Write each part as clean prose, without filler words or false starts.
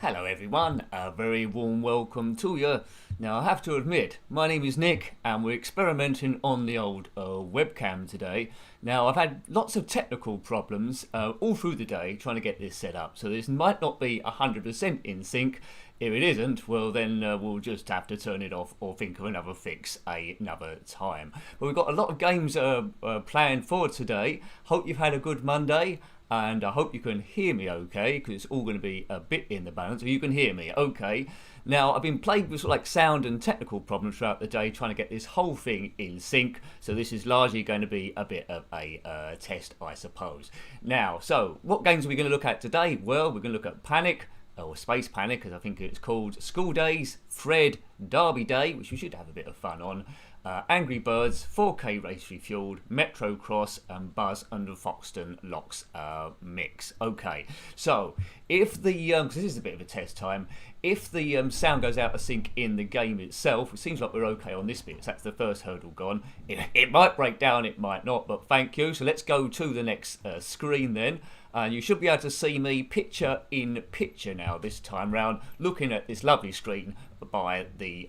Hello everyone, a very warm welcome to you. Now I have to admit, my name is Nick and we're experimenting on the old webcam today. Now I've had lots of technical problems all through the day trying to get this set up, so this might not be 100% in sync. If it isn't, well then we'll just have to turn it off or think of another fix another time. But we've got a lot of games planned for today. Hope you've had a good Monday. And I hope you can hear me okay, because it's all going to be a bit in the balance. So you can hear me okay. Now, I've been plagued with sort of like sound and technical problems throughout the day trying to get this whole thing in sync. So this is largely going to be a bit of a test, I suppose. Now, so what games are we going to look at today? Well, we're going to look at Panic, or Space Panic, as I think it's called, Skool Daze, Fred, Derby Day, which we should have a bit of fun on, Angry Birds, 4K Race Refuelled, Metro Cross, and Buzz under Foxton Locks mix. Okay, so if the, because this is a bit of a test time, if the sound goes out of sync in the game itself, it seems like we're okay on this bit, so that's the first hurdle gone. It might break down, it might not, but thank you. So let's go to the next screen then. And you should be able to see me picture in picture now this time round, looking at this lovely screen by the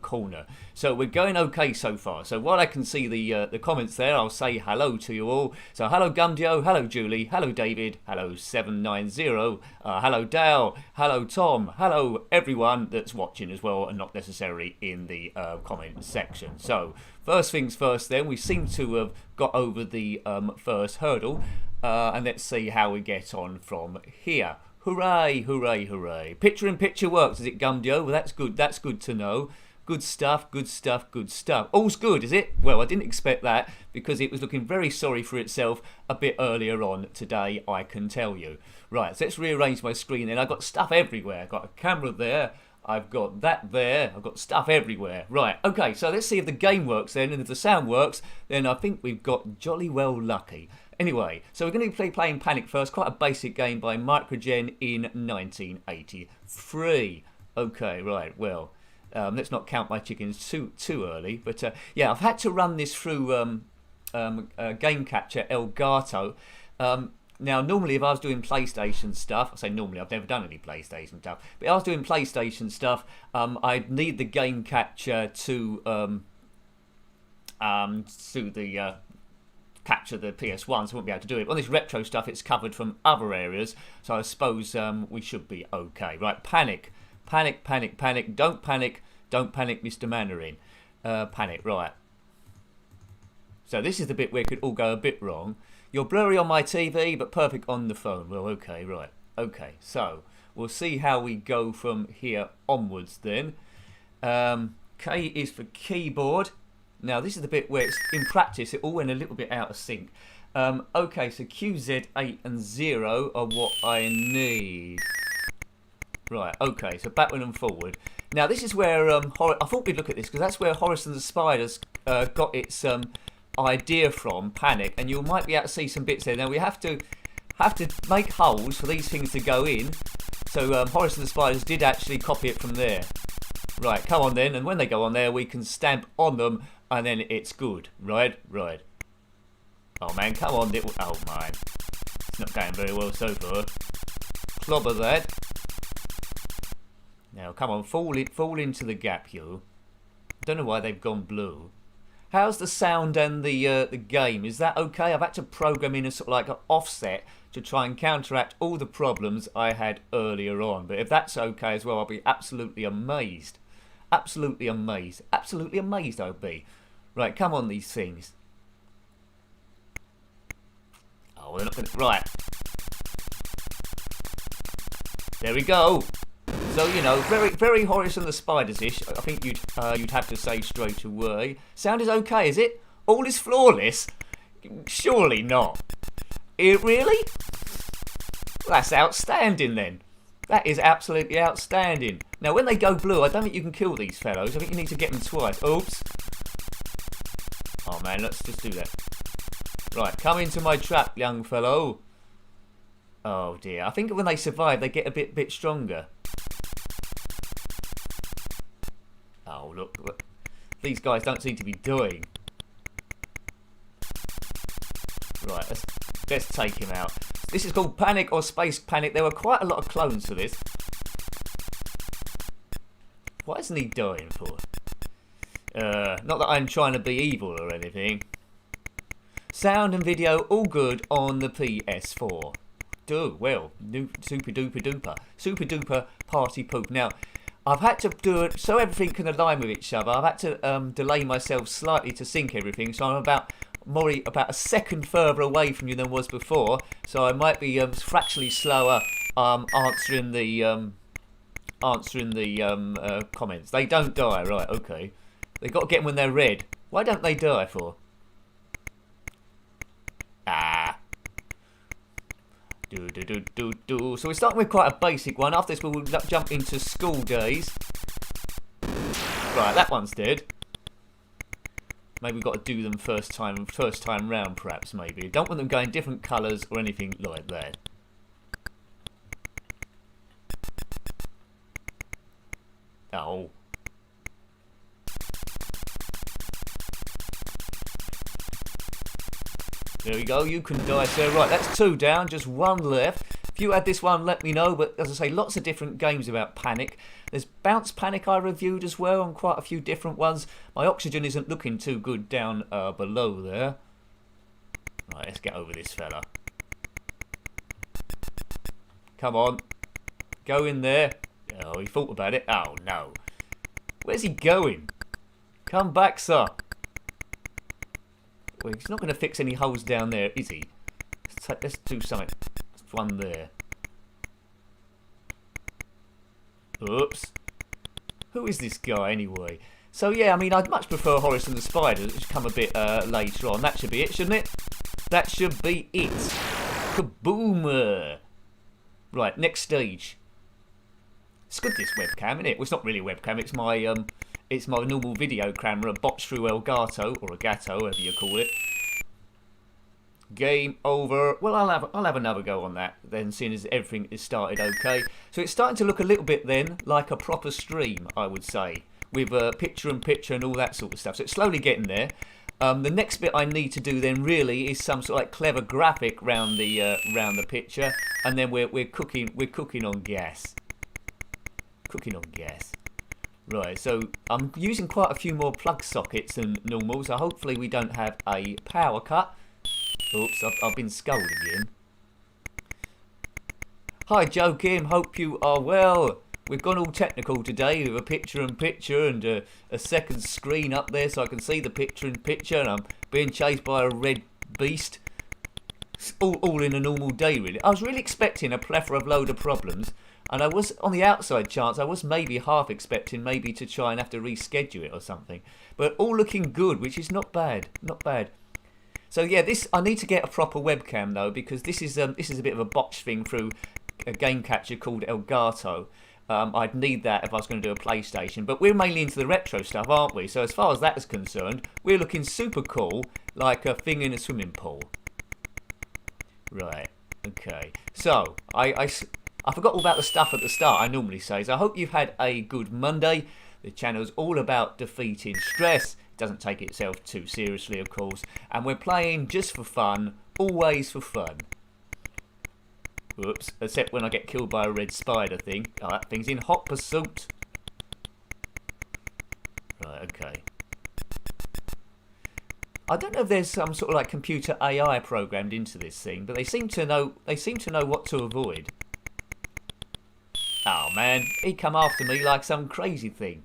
corner. So we're going okay so far. So while I can see the comments there, I'll say hello to you all. So hello Gumdio, hello Julie, hello David, hello 790, hello Dale, hello Tom, hello everyone that's watching as well and not necessarily in the comment section. So first things first then, we seem to have got over the first hurdle. And let's see how we get on from here. Hooray, hooray, hooray. Picture in picture works, is it, Gumdio? Well, that's good to know. Good stuff, good stuff, good stuff. All's good, is it? Well, I didn't expect that because it was looking very sorry for itself a bit earlier on today, I can tell you. Right, so let's rearrange my screen then. I've got stuff everywhere. I've got a camera there. I've got that there. I've got stuff everywhere. Right, okay, so let's see if the game works then. And if the sound works, then I think we've got jolly well lucky. Anyway, so we're going to be playing Panic first. Quite a basic game by Microgen in 1983. Okay, right, well, let's not count my chickens too early. But yeah, I've had to run this through Game Capture Elgato. Now, normally if I was doing PlayStation stuff, I say normally, I've never done any PlayStation stuff, but if I was doing PlayStation stuff, I'd need the Game Capture to capture the PS1, so I won't be able to do it. On this retro stuff, it's covered from other areas, so I suppose we should be okay. Right, Panic, Panic, Panic, Panic, don't panic, Mr. Mandarin. Panic, right. So this is the bit where it could all go a bit wrong. You're blurry on my TV, but perfect on the phone. Well, okay, right. Okay, so we'll see how we go from here onwards then. K is for keyboard. Now, this is the bit where it's, in practice, it all went a little bit out of sync. Okay, so QZ, 8 and 0 are what I need. Right, okay, so backward and forward. Now, this is where, I thought we'd look at this, because that's where Horace and the Spiders got its idea from, Panic, and you might be able to see some bits there. Now, we have to make holes for these things to go in. So, Horace and the Spiders did actually copy it from there. Right, come on then, and when they go on there, we can stamp on them, and then it's good. Right, right. Oh man, come on, little. Oh man, it's not going very well so far. Clobber that. Now, come on, fall into the gap, you. Don't know why they've gone blue. How's the sound and the game? Is that okay? I've had to program in a sort of like an offset to try and counteract all the problems I had earlier on. But if that's okay as well, I'll be absolutely amazed. Absolutely amazed. Absolutely amazed I'll be. Right, come on, these things. Oh, we're not going to... Right. There we go. So, you know, very, very Horace and the Spiders-ish. I think you'd have to say straight away. Sound is okay, is it? All is flawless? Surely not. Really? Well, that's outstanding then. That is absolutely outstanding. Now, when they go blue, I don't think you can kill these fellows. I think you need to get them twice. Oops. Oh, man, let's just do that. Right, come into my trap, young fellow. Oh, dear. I think when they survive, they get a bit stronger. Oh, look. These guys don't seem to be doing. Right, let's take him out. This is called Panic or Space Panic. There were quite a lot of clones for this. Why isn't he dying for? Not that I'm trying to be evil or anything. Sound and video all good on the PS4. Well, super duper party poop. Now, I've had to do it so everything can align with each other. I've had to delay myself slightly to sync everything, so I'm about a second further away from you than was before. So I might be fractionally slower answering the comments. They don't die, right? Okay. They got to get them when they're red. Why don't they die for? So we're starting with quite a basic one. After this, we'll jump into Skool Daze. Right, that one's dead. Maybe we've got to do them first time round, perhaps. Maybe don't want them going different colours or anything like that. Oh. There we go, you can die, sir. Right, that's 2 down, just 1 left. If you had this one, let me know. But as I say, lots of different games about Panic. There's Bounce Panic I reviewed as well on quite a few different ones. My oxygen isn't looking too good down below there. Right, let's get over this fella. Come on. Go in there. Oh, he thought about it. Oh, no. Where's he going? Come back, sir. Well, he's not going to fix any holes down there, is he? Let's do something. Let's one there. Oops. Who is this guy, anyway? So, yeah, I mean, I'd much prefer Horace and the Spider, which come a bit later on. That should be it, shouldn't it? That should be it. Kaboom! Right, next stage. It's good, this webcam, isn't it? Well, it's not really a webcam. It's my normal video camera, botched through Elgato, or Elgato, whatever you call it. Game over. Well, I'll have another go on that then, seeing as everything is started okay. So it's starting to look a little bit then like a proper stream, I would say, with picture-in-picture and all that sort of stuff. So it's slowly getting there. The next bit I need to do then really is some sort of like clever graphic round the picture, and then we're cooking on gas. Cooking on gas. Right, so I'm using quite a few more plug sockets than normal, so hopefully we don't have a power cut. Oops, I've been scolded again. Hi Joe Kim, hope you are well. We've gone all technical today with a picture-in-picture and a second screen up there so I can see the picture-in-picture, and I'm being chased by a red beast. All in a normal day, really. I was really expecting a plethora of load of problems. And I was, on the outside chance, I was maybe half expecting maybe to try and have to reschedule it or something. But all looking good, which is not bad. Not bad. So yeah, I need to get a proper webcam though, because this is a bit of a botch thing through a game catcher called Elgato. I'd need that if I was going to do a PlayStation. But we're mainly into the retro stuff, aren't we? So as far as that is concerned, we're looking super cool, like a thing in a swimming pool. Right. Okay. So I forgot all about the stuff at the start I normally say. So I hope you've had a good Monday. The channel's all about defeating stress. It doesn't take itself too seriously, of course. And we're playing just for fun, always for fun. Whoops, except when I get killed by a red spider thing. Oh, that thing's in hot pursuit. Right, okay. I don't know if there's some sort of like computer AI programmed into this thing, but they seem to know what to avoid. Oh man, he come after me like some crazy thing.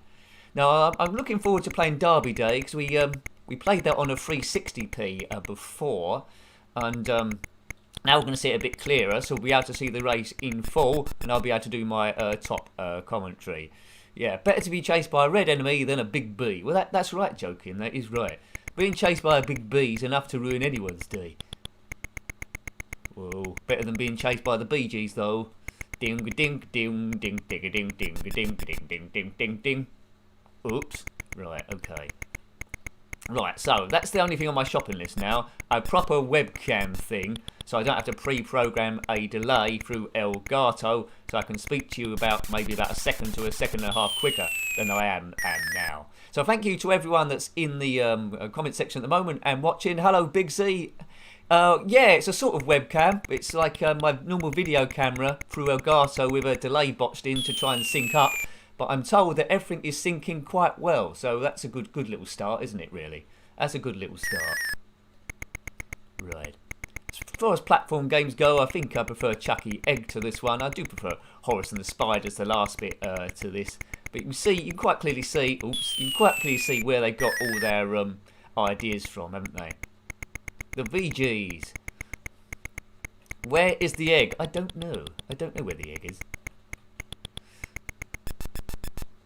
Now I'm looking forward to playing Derby Day, because we played that on a 360p before, and now we're going to see it a bit clearer, so we'll be able to see the race in full, and I'll be able to do my top commentary. Yeah, better to be chased by a red enemy than a big bee. Well, that's right, joking. That is right. Being chased by a big bee is enough to ruin anyone's day. Whoa, better than being chased by the Bee Gees though. Ding ding ding ding ding ding ding ding ding ding ding ding ding. Oops. Right, okay. Right, so that's the only thing on my shopping list now. A proper webcam thing, so I don't have to pre-program a delay through Elgato, so I can speak to you about maybe about a second to a second and a half quicker than I am now. So thank you to everyone that's in the comment section at the moment and watching. Hello, Big Z. Yeah, it's a sort of webcam. It's like my normal video camera through Elgato with a delay botched in to try and sync up. but I'm told that everything is syncing quite well. So that's a good little start, isn't it, really? That's a good little start. Right. As far as platform games go, I think I prefer Chucky Egg to this one. I do prefer Horace and the Spiders, the last bit, to this. But you can see, you can quite clearly see, where they got all their ideas from, haven't they? The VGs. Where is the egg? I don't know. I don't know where the egg is.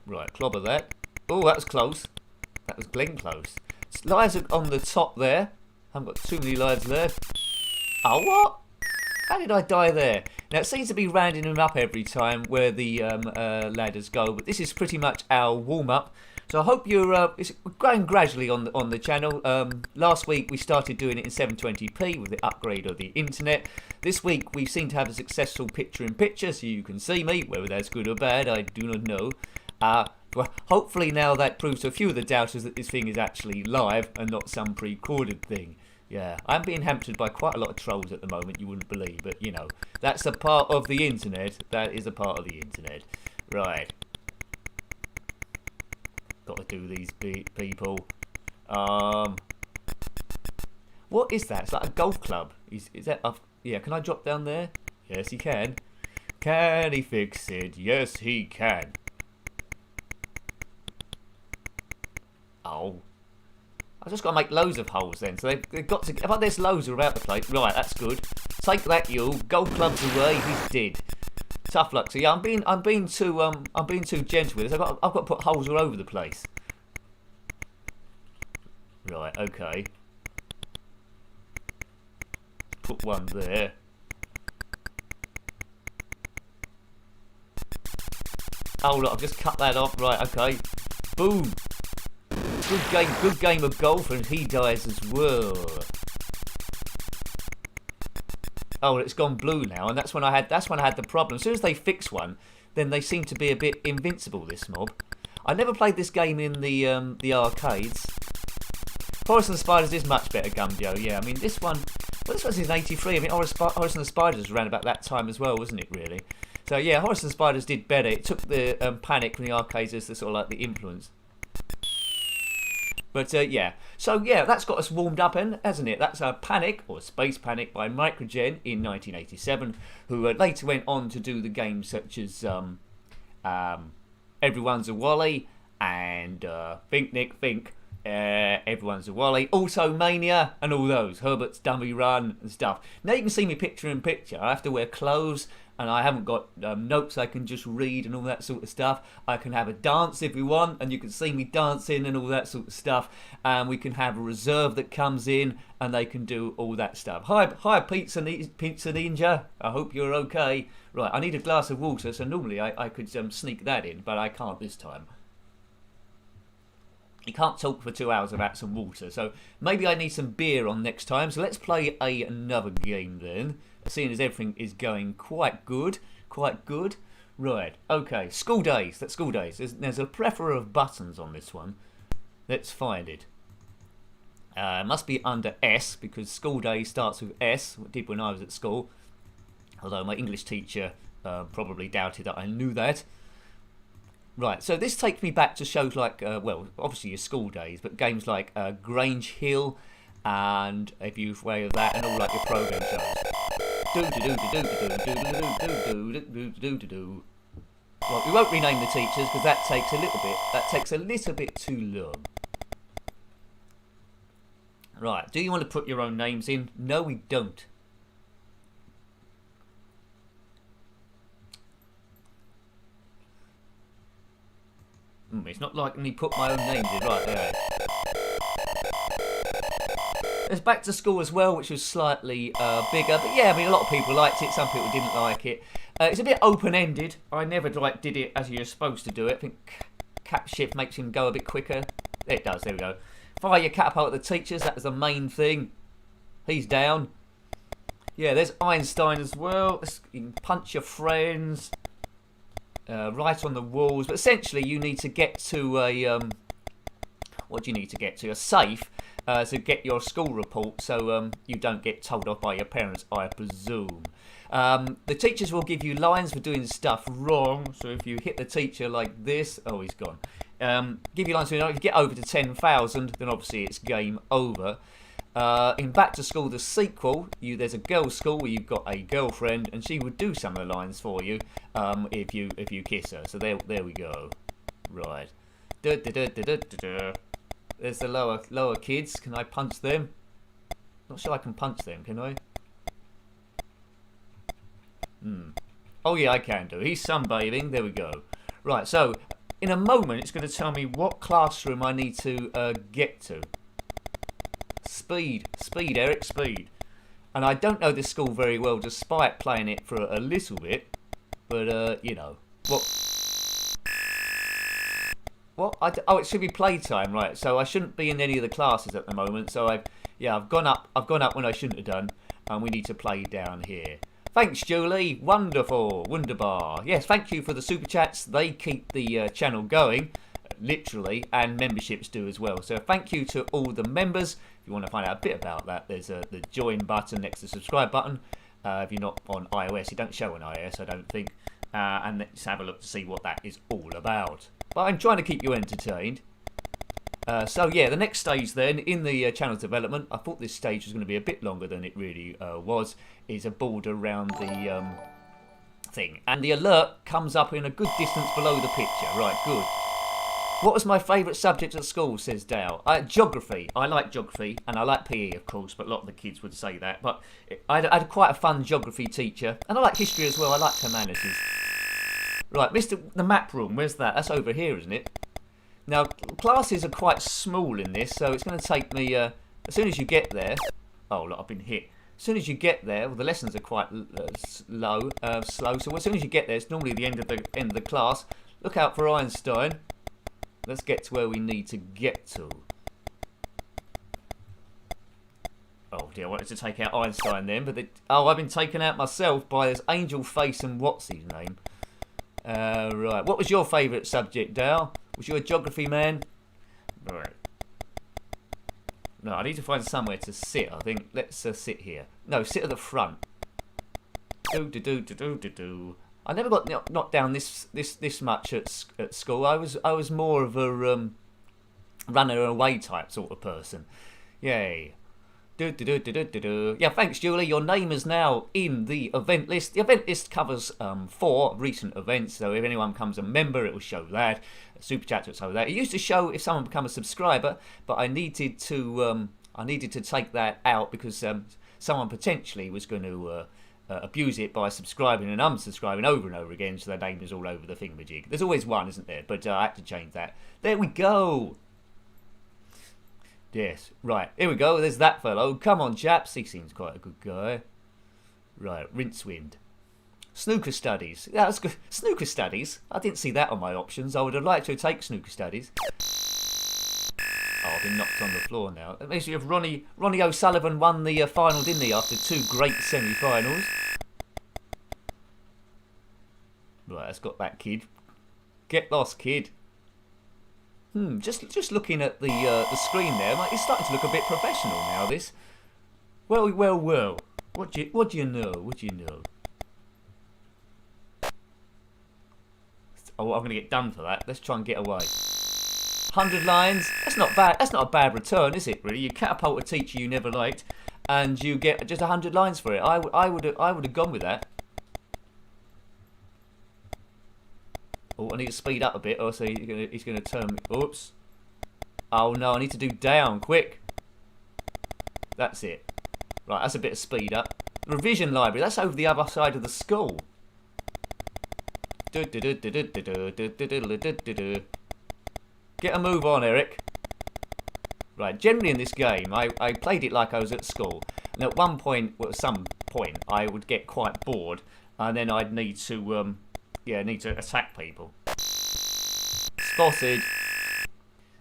Right, clobber that. Oh, that was close. That was Glen close. Lives are on the top there. I haven't got too many lives left. Oh, what? How did I die there? Now, it seems to be rounding them up every time where the ladders go, but this is pretty much our warm-up. So I hope you're it's growing gradually on the channel. Last week we started doing it in 720p with the upgrade of the internet. This week we seem to have a successful picture-in-picture, so you can see me. Whether that's good or bad, I do not know. Well, hopefully now that proves to a few of the doubters that this thing is actually live and not some pre-recorded thing. Yeah, I'm being hampered by quite a lot of trolls at the moment, you wouldn't believe, but you know, that's a part of the internet. That is a part of the internet. Right. Got to do these people. What is that? It's like a golf club. Is that? Yeah, can I drop down there? Yes, he can. Can he fix it? Yes, he can. Oh. I've just got to make loads of holes then. So they've got to. But there's loads about the place. Right, that's good. Take that, you. Golf club's away. He's dead. Tough luck. So yeah, I'm being too gentle with this. I've got to put holes all over the place. Right. Okay. Put one there. Oh look, I've just cut that off. Right. Okay. Boom. Good game of golf, and he dies as well. Oh, it's gone blue now, and that's when I had the problem. As soon as they fix one, then they seem to be a bit invincible. This mob. I never played this game in the arcades. Horace and the Spiders is much better, Gumjo. Yeah, I mean this one. Well, this one's in '83. I mean Horace and the Spiders was around about that time as well, wasn't it? Really. So yeah, Horace and the Spiders did better. It took the Panic from the arcades as the sort of like the influence. But yeah, so yeah, that's got us warmed up, hasn't it? That's Panic, or Space Panic, by Microgen in 1987, who later went on to do the games such as Everyone's a Wally and Think Nick Think, Everyone's a Wally, also Mania, and all those, Herbert's Dummy Run and stuff. Now you can see me picture in picture. I have to wear clothes, and I haven't got notes I can just read and all that sort of stuff. I can have a dance if we want, and you can see me dancing and all that sort of stuff. And we can have a reserve that comes in, and they can do all that stuff. Hi, Pizza Ninja. I hope you're okay. Right, I need a glass of water, so normally I could sneak that in, but I can't this time. You can't talk for 2 hours about some water, so maybe I need some beer on next time. So let's play another game then, seeing as everything is going quite good. Right, okay, Skool Daze. That's Skool Daze. There's a plethora of buttons on this one. Let's find it. It must be under S, because Skool Daze starts with S, what I did when I was at school. Although my English teacher probably doubted that I knew that. Right, so this takes me back to shows like, well, obviously your Skool Daze, but games like Grange Hill, and if you've way of that, and all like your program shows. Well, we won't rename the teachers because that takes a little bit too long. Right, do you want to put your own names in? No, we don't. It's not like me put my own names in. Right, there. There's Back to School as well, which was slightly bigger. But yeah, I mean, a lot of people liked it. Some people didn't like it. It's a bit open-ended. I never did it as you're supposed to do it. I think cap shift makes him go a bit quicker. It does, there we go. Fire your catapult at the teachers. That was the main thing. He's down. Yeah, there's Einstein as well. You can punch your friends. Right on the walls, but essentially you need to get to a what do you need to get to? A safe, to get your school report, so you don't get told off by your parents, I presume. The teachers will give you lines for doing stuff wrong, so if you hit the teacher like this, oh, he's gone. Give you lines for if you get over to 10,000, then obviously it's game over. In Back to School, the sequel, there's a girls' school where you've got a girlfriend, and she would do some of the lines for you if you kiss her. So there we go. Right. There's the lower kids. Can I punch them? Not sure I can punch them, can I? Oh yeah, I can do. He's sunbathing. There we go. Right, so in a moment it's going to tell me what classroom I need to get to. Speed, Eric, speed. And I don't know this school very well, despite playing it for a little bit. But you know, what? Oh, it should be playtime, right? So I shouldn't be in any of the classes at the moment. So I've gone up when I shouldn't have done, and we need to play down here. Thanks, Julie. Wonderful, wunderbar. Yes, thank you for the super chats. They keep the channel going, literally, and memberships do as well. So thank you to all the members. If you want to find out a bit about that, there's the join button next to the subscribe button. If you're not on iOS, it don't show on iOS, I don't think. And let's have a look to see what that is all about. But I'm trying to keep you entertained. So yeah, the next stage then in the channel development, I thought this stage was going to be a bit longer than it really was, is a border around the thing. And the alert comes up in a good distance below the picture. Right, good. What was my favourite subject at school, says Dale? Geography. I like geography, and I like PE, of course, but a lot of the kids would say that. But I had quite a fun geography teacher, and I like history as well. I like humanities. Right, the map room, where's that? That's over here, isn't it? Now, classes are quite small in this, so it's going to take me, as soon as you get there... Oh, look, I've been hit. As soon as you get there, well, the lessons are quite slow, so as soon as you get there, it's normally the end of the class. Look out for Einstein. Let's get to where we need to get to. Oh dear, I wanted to take out Einstein then, but I've been taken out myself by this Angel Face and what's his name. Right, what was your favourite subject, Dale? Was you a geography man? Right. No, I need to find somewhere to sit, I think. Let's sit here. No, sit at the front. I never got knocked down this much at school. I was more of a runner away type sort of person. Yay. Yeah, thanks, Julie. Your name is now in the event list. The event list covers 4 recent events, so if anyone becomes a member, it will show that. Super Chat will show that. It used to show if someone became a subscriber, but I needed to take that out because someone potentially was going to abuse it by subscribing and unsubscribing over and over again, so their name is all over the thingamajig. There's always one, isn't there? But I had to change that. There we go. Yes, right, here we go, there's that fellow. Come on, chaps, he seems quite a good guy. Right, Rincewind. Snooker studies. Yeah, that's good. Snooker studies? I didn't see that on my options. I would have liked to take snooker studies. Oh, I've been knocked on the floor now. It makes you have Ronnie O'Sullivan won the final, didn't he, after 2 great semi-finals. Right, that's got that kid. Get lost, kid. Just looking at the screen there, it's starting to look a bit professional now. This. Well. What do you know? What do you know? Oh, I'm going to get done for that. Let's try and get away. 100 lines. That's not bad. That's not a bad return, is it? Really, you catapult a teacher you never liked, and you get just 100 lines for it. I would have gone with that. Oh, I need to speed up a bit, or so he's gonna turn me. Oops. Oh no, I need to do down, quick. That's it. Right, that's a bit of speed up. Revision library, that's over the other side of the school. Get a move on, Eric. Right, generally in this game, I played it like I was at school. And at one point, well, at some point, I would get quite bored, and then I'd need to attack people. Spotted.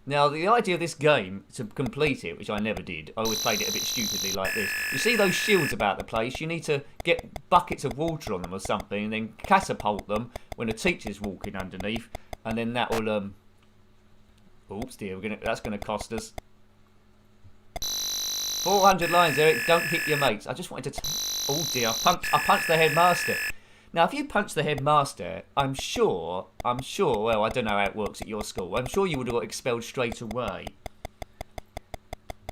Now, the idea of this game, to complete it, which I never did, I always played it a bit stupidly like this. You see those shields about the place? You need to get buckets of water on them or something, and then catapult them when a teacher's walking underneath, and then that will, oops dear, that's going to cost us. 400 lines, Eric. Don't hit your mates. I just wanted to... Oh, dear. I punched the headmaster. Now, if you punch the headmaster, I'm sure... Well, I don't know how it works at your school. I'm sure you would have got expelled straight away.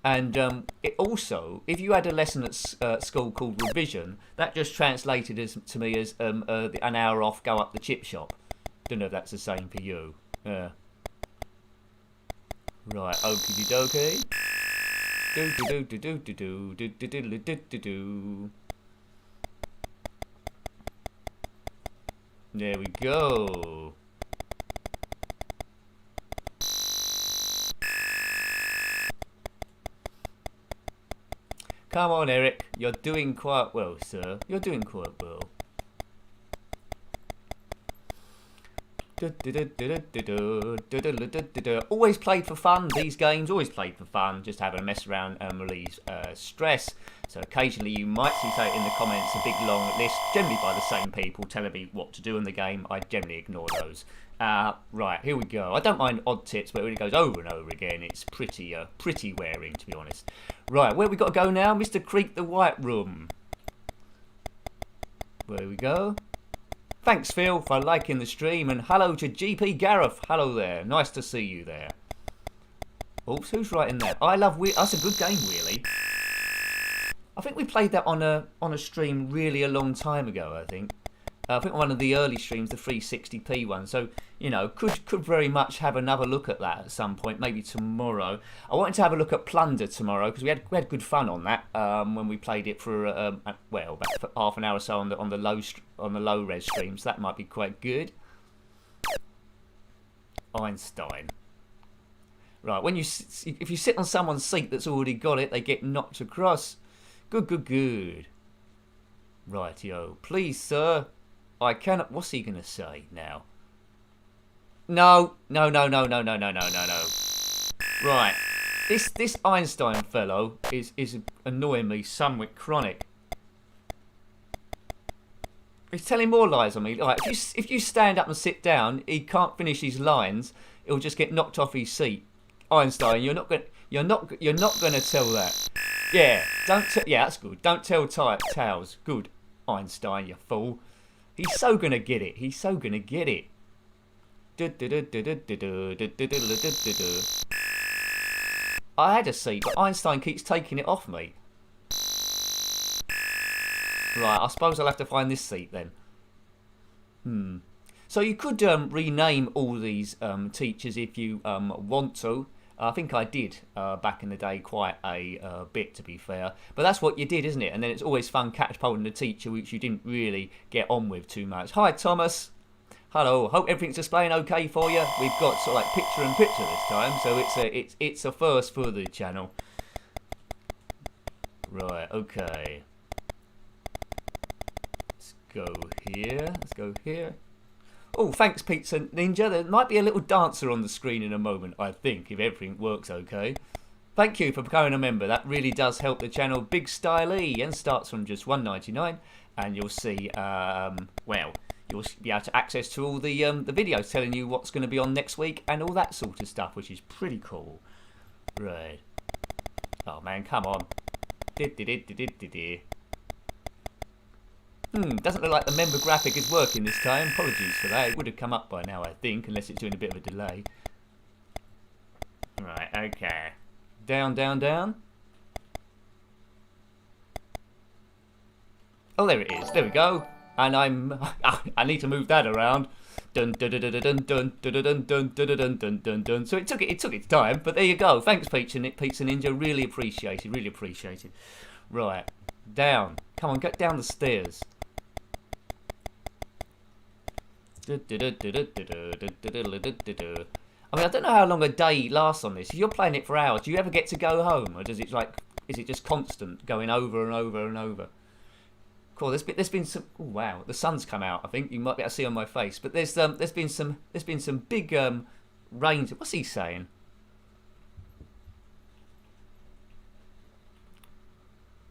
And it also, if you had a lesson at school called revision, that just translated to me as an hour off, go up the chip shop. Don't know if that's the same for you. Right, okie dokie. Do do do do do do do do do do do do. There we go. Come on, Eric. You're doing quite well, sir. You're doing quite well. Always played for fun, these games. Always played for fun. Just having a mess around and release stress. So occasionally you might see, say, in the comments, a big long list, generally by the same people, telling me what to do in the game. I generally ignore those. Right, here we go. I don't mind odd tips, but when it goes over and over again, it's pretty wearing, to be honest. Right, where we got to go now? Mr. Creek the White Room. Where we go? Thanks, Phil, for liking the stream, and hello to GP Gareth. Hello there. Nice to see you there. Oops, who's writing that? I love that's a good game, really. I think we played that on a stream really a long time ago, I think. I think one of the early streams, the 360p one. So, you know, could very much have another look at that at some point, maybe tomorrow. I wanted to have a look at Plunder tomorrow because we had good fun on that when we played it for well, about half an hour or so on the low res stream. So that might be quite good. Einstein. Right, if you sit on someone's seat that's already got it, they get knocked across. Good. Rightio. Please, sir. I cannot... What's he going to say now? No. Right. This Einstein fellow is annoying me somewhat chronic. He's telling more lies on me. Like, if you stand up and sit down, he can't finish his lines. He'll just get knocked off his seat. Einstein, you're not going to tell that. Yeah, yeah, that's good. Don't tell tales. Good, Einstein, you fool. He's so gonna get it. I had a seat, but Einstein keeps taking it off me. Right, I suppose I'll have to find this seat then. So you could rename all these teachers if you want to. I think I did back in the day quite a bit, to be fair. But that's what you did, isn't it? And then it's always fun catchpoling a teacher which you didn't really get on with too much. Hi, Thomas. Hello. Hope everything's displaying okay for you. We've got sort of like picture-in-picture this time, so it's a first for the channel. Right. Okay. Let's go here. Oh, thanks, Pizza Ninja. There might be a little dancer on the screen in a moment, I think, if everything works okay. Thank you for becoming a member. That really does help the channel. Big Styley, and starts from just $1.99. And you'll see, well, you'll be able to access to all the videos telling you what's going to be on next week and all that sort of stuff, which is pretty cool. Right. Oh, man, come on. Doesn't look like the member graphic is working this time. Apologies for that. It would have come up by now, I think, unless it's doing a bit of a delay. Right, okay. Down. Oh, there it is. There we go. And I need to move that around. Dun dun dun dun dun dun dun dun dun dun dun dun. So it took its time, but there you go. Thanks, Pizza Ninja. Really appreciated. Right, down. Come on, get down the stairs. I mean, I don't know how long a day lasts on this. If you're playing it for hours, do you ever get to go home, or is it just constant going over and over and over? Cool. There's been some. Oh wow, the sun's come out. I think you might be able to see on my face, but there's been some big rains. What's he saying?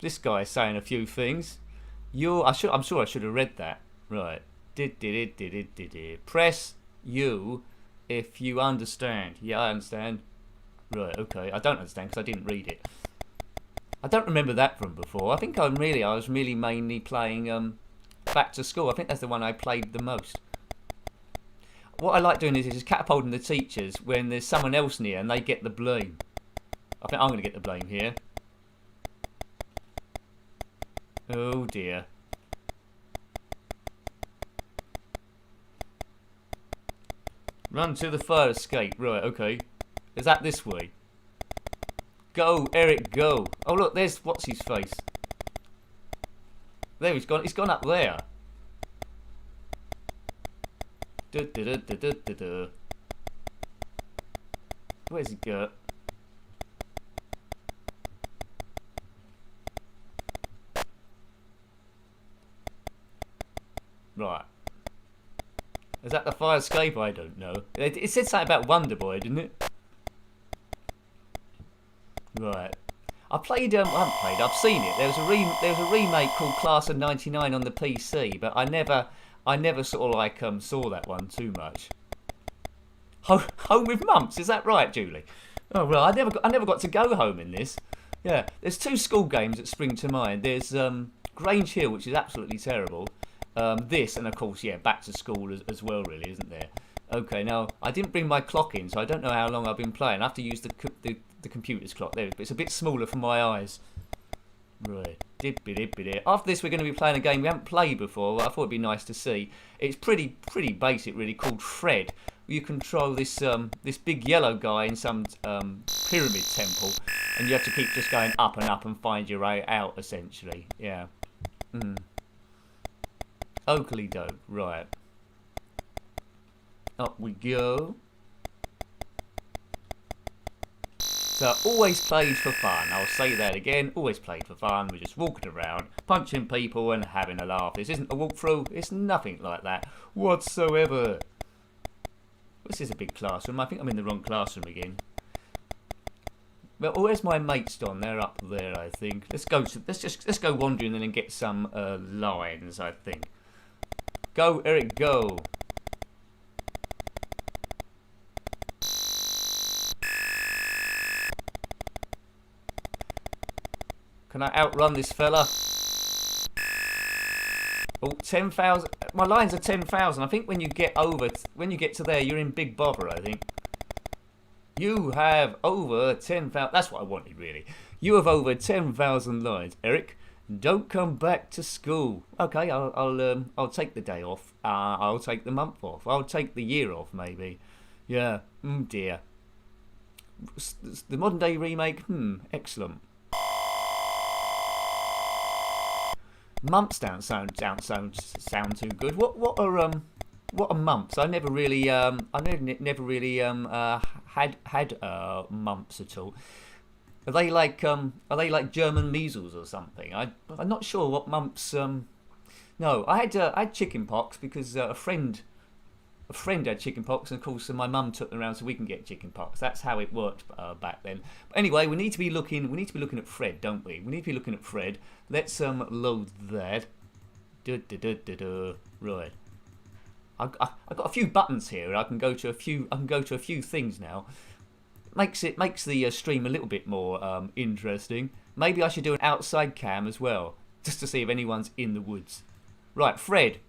This guy's saying a few things. I'm sure I should have read that. Right. Press U if you understand. Yeah, I understand. Right, okay. I don't understand because I didn't read it. I don't remember that from before. I think I was really mainly playing Back to School. I think that's the one I played the most. What I like doing is just catapulting the teachers when there's someone else near and they get the blame. I think I'm going to get the blame here. Oh dear. Run to the fire escape. Right, okay. Is that this way? Go, Eric, go. Oh look, there's what's his face. There, he's gone. He's gone up there. Where's he go? Right. Is that the fire escape? I don't know. It said something about Wonder Boy, didn't it? Right. I haven't played. I've seen it. There was a remake called Class of '99 on the PC, but I never sort of like saw that one too much. Home with Mumps, is that right, Julie? Oh well, I never got to go home in this. Yeah, there's two school games that spring to mind. There's Grange Hill, which is absolutely terrible. This, and of course, yeah, Back to School as well, really, isn't there? Okay, now I didn't bring my clock in, so I don't know how long I've been playing. I have to use the computer's clock there, but it's a bit smaller for my eyes. Right. After this, we're going to be playing a game we haven't played before. I thought it'd be nice to see. It's pretty basic, really, called Fred. You control this this big yellow guy in some pyramid temple, and you have to keep just going up and up and find your way out, essentially. Yeah. Oakley dope. Right. Up we go. So always played for fun. I'll say that again. Always played for fun. We're just walking around, punching people and having a laugh. This isn't a walkthrough. It's nothing like that whatsoever. This is a big classroom. I think I'm in the wrong classroom again. Well, where's my mates, Don? They're up there, I think. Let's go wandering and then get some lines, I think. Go, Eric, go. Can I outrun this fella? Oh, 10,000. My lines are 10,000. I think when you get to there, you're in big bother, I think. You have over 10,000. That's what I wanted, really. You have over 10,000 lines, Eric. Don't come back to school. Okay, I'll take the day off. I'll take the month off. I'll take the year off, maybe. Yeah. Dear. The modern day remake. Excellent. Mumps don't sound too good. What are mumps? I never really had mumps at all. Are they like German measles or something? I'm not sure what mumps. No, I had chicken pox because a friend had chicken pox, and of course my mum took them around so we can get chicken pox. That's how it worked back then. But anyway, we need to be looking at Fred, don't we? We need to be looking at Fred. Let's load that. Right. I've got a few buttons here. I can go to a few things now. Makes the stream a little bit more interesting. Maybe I should do an outside cam as well, just to see if anyone's in the woods. Right, Fred.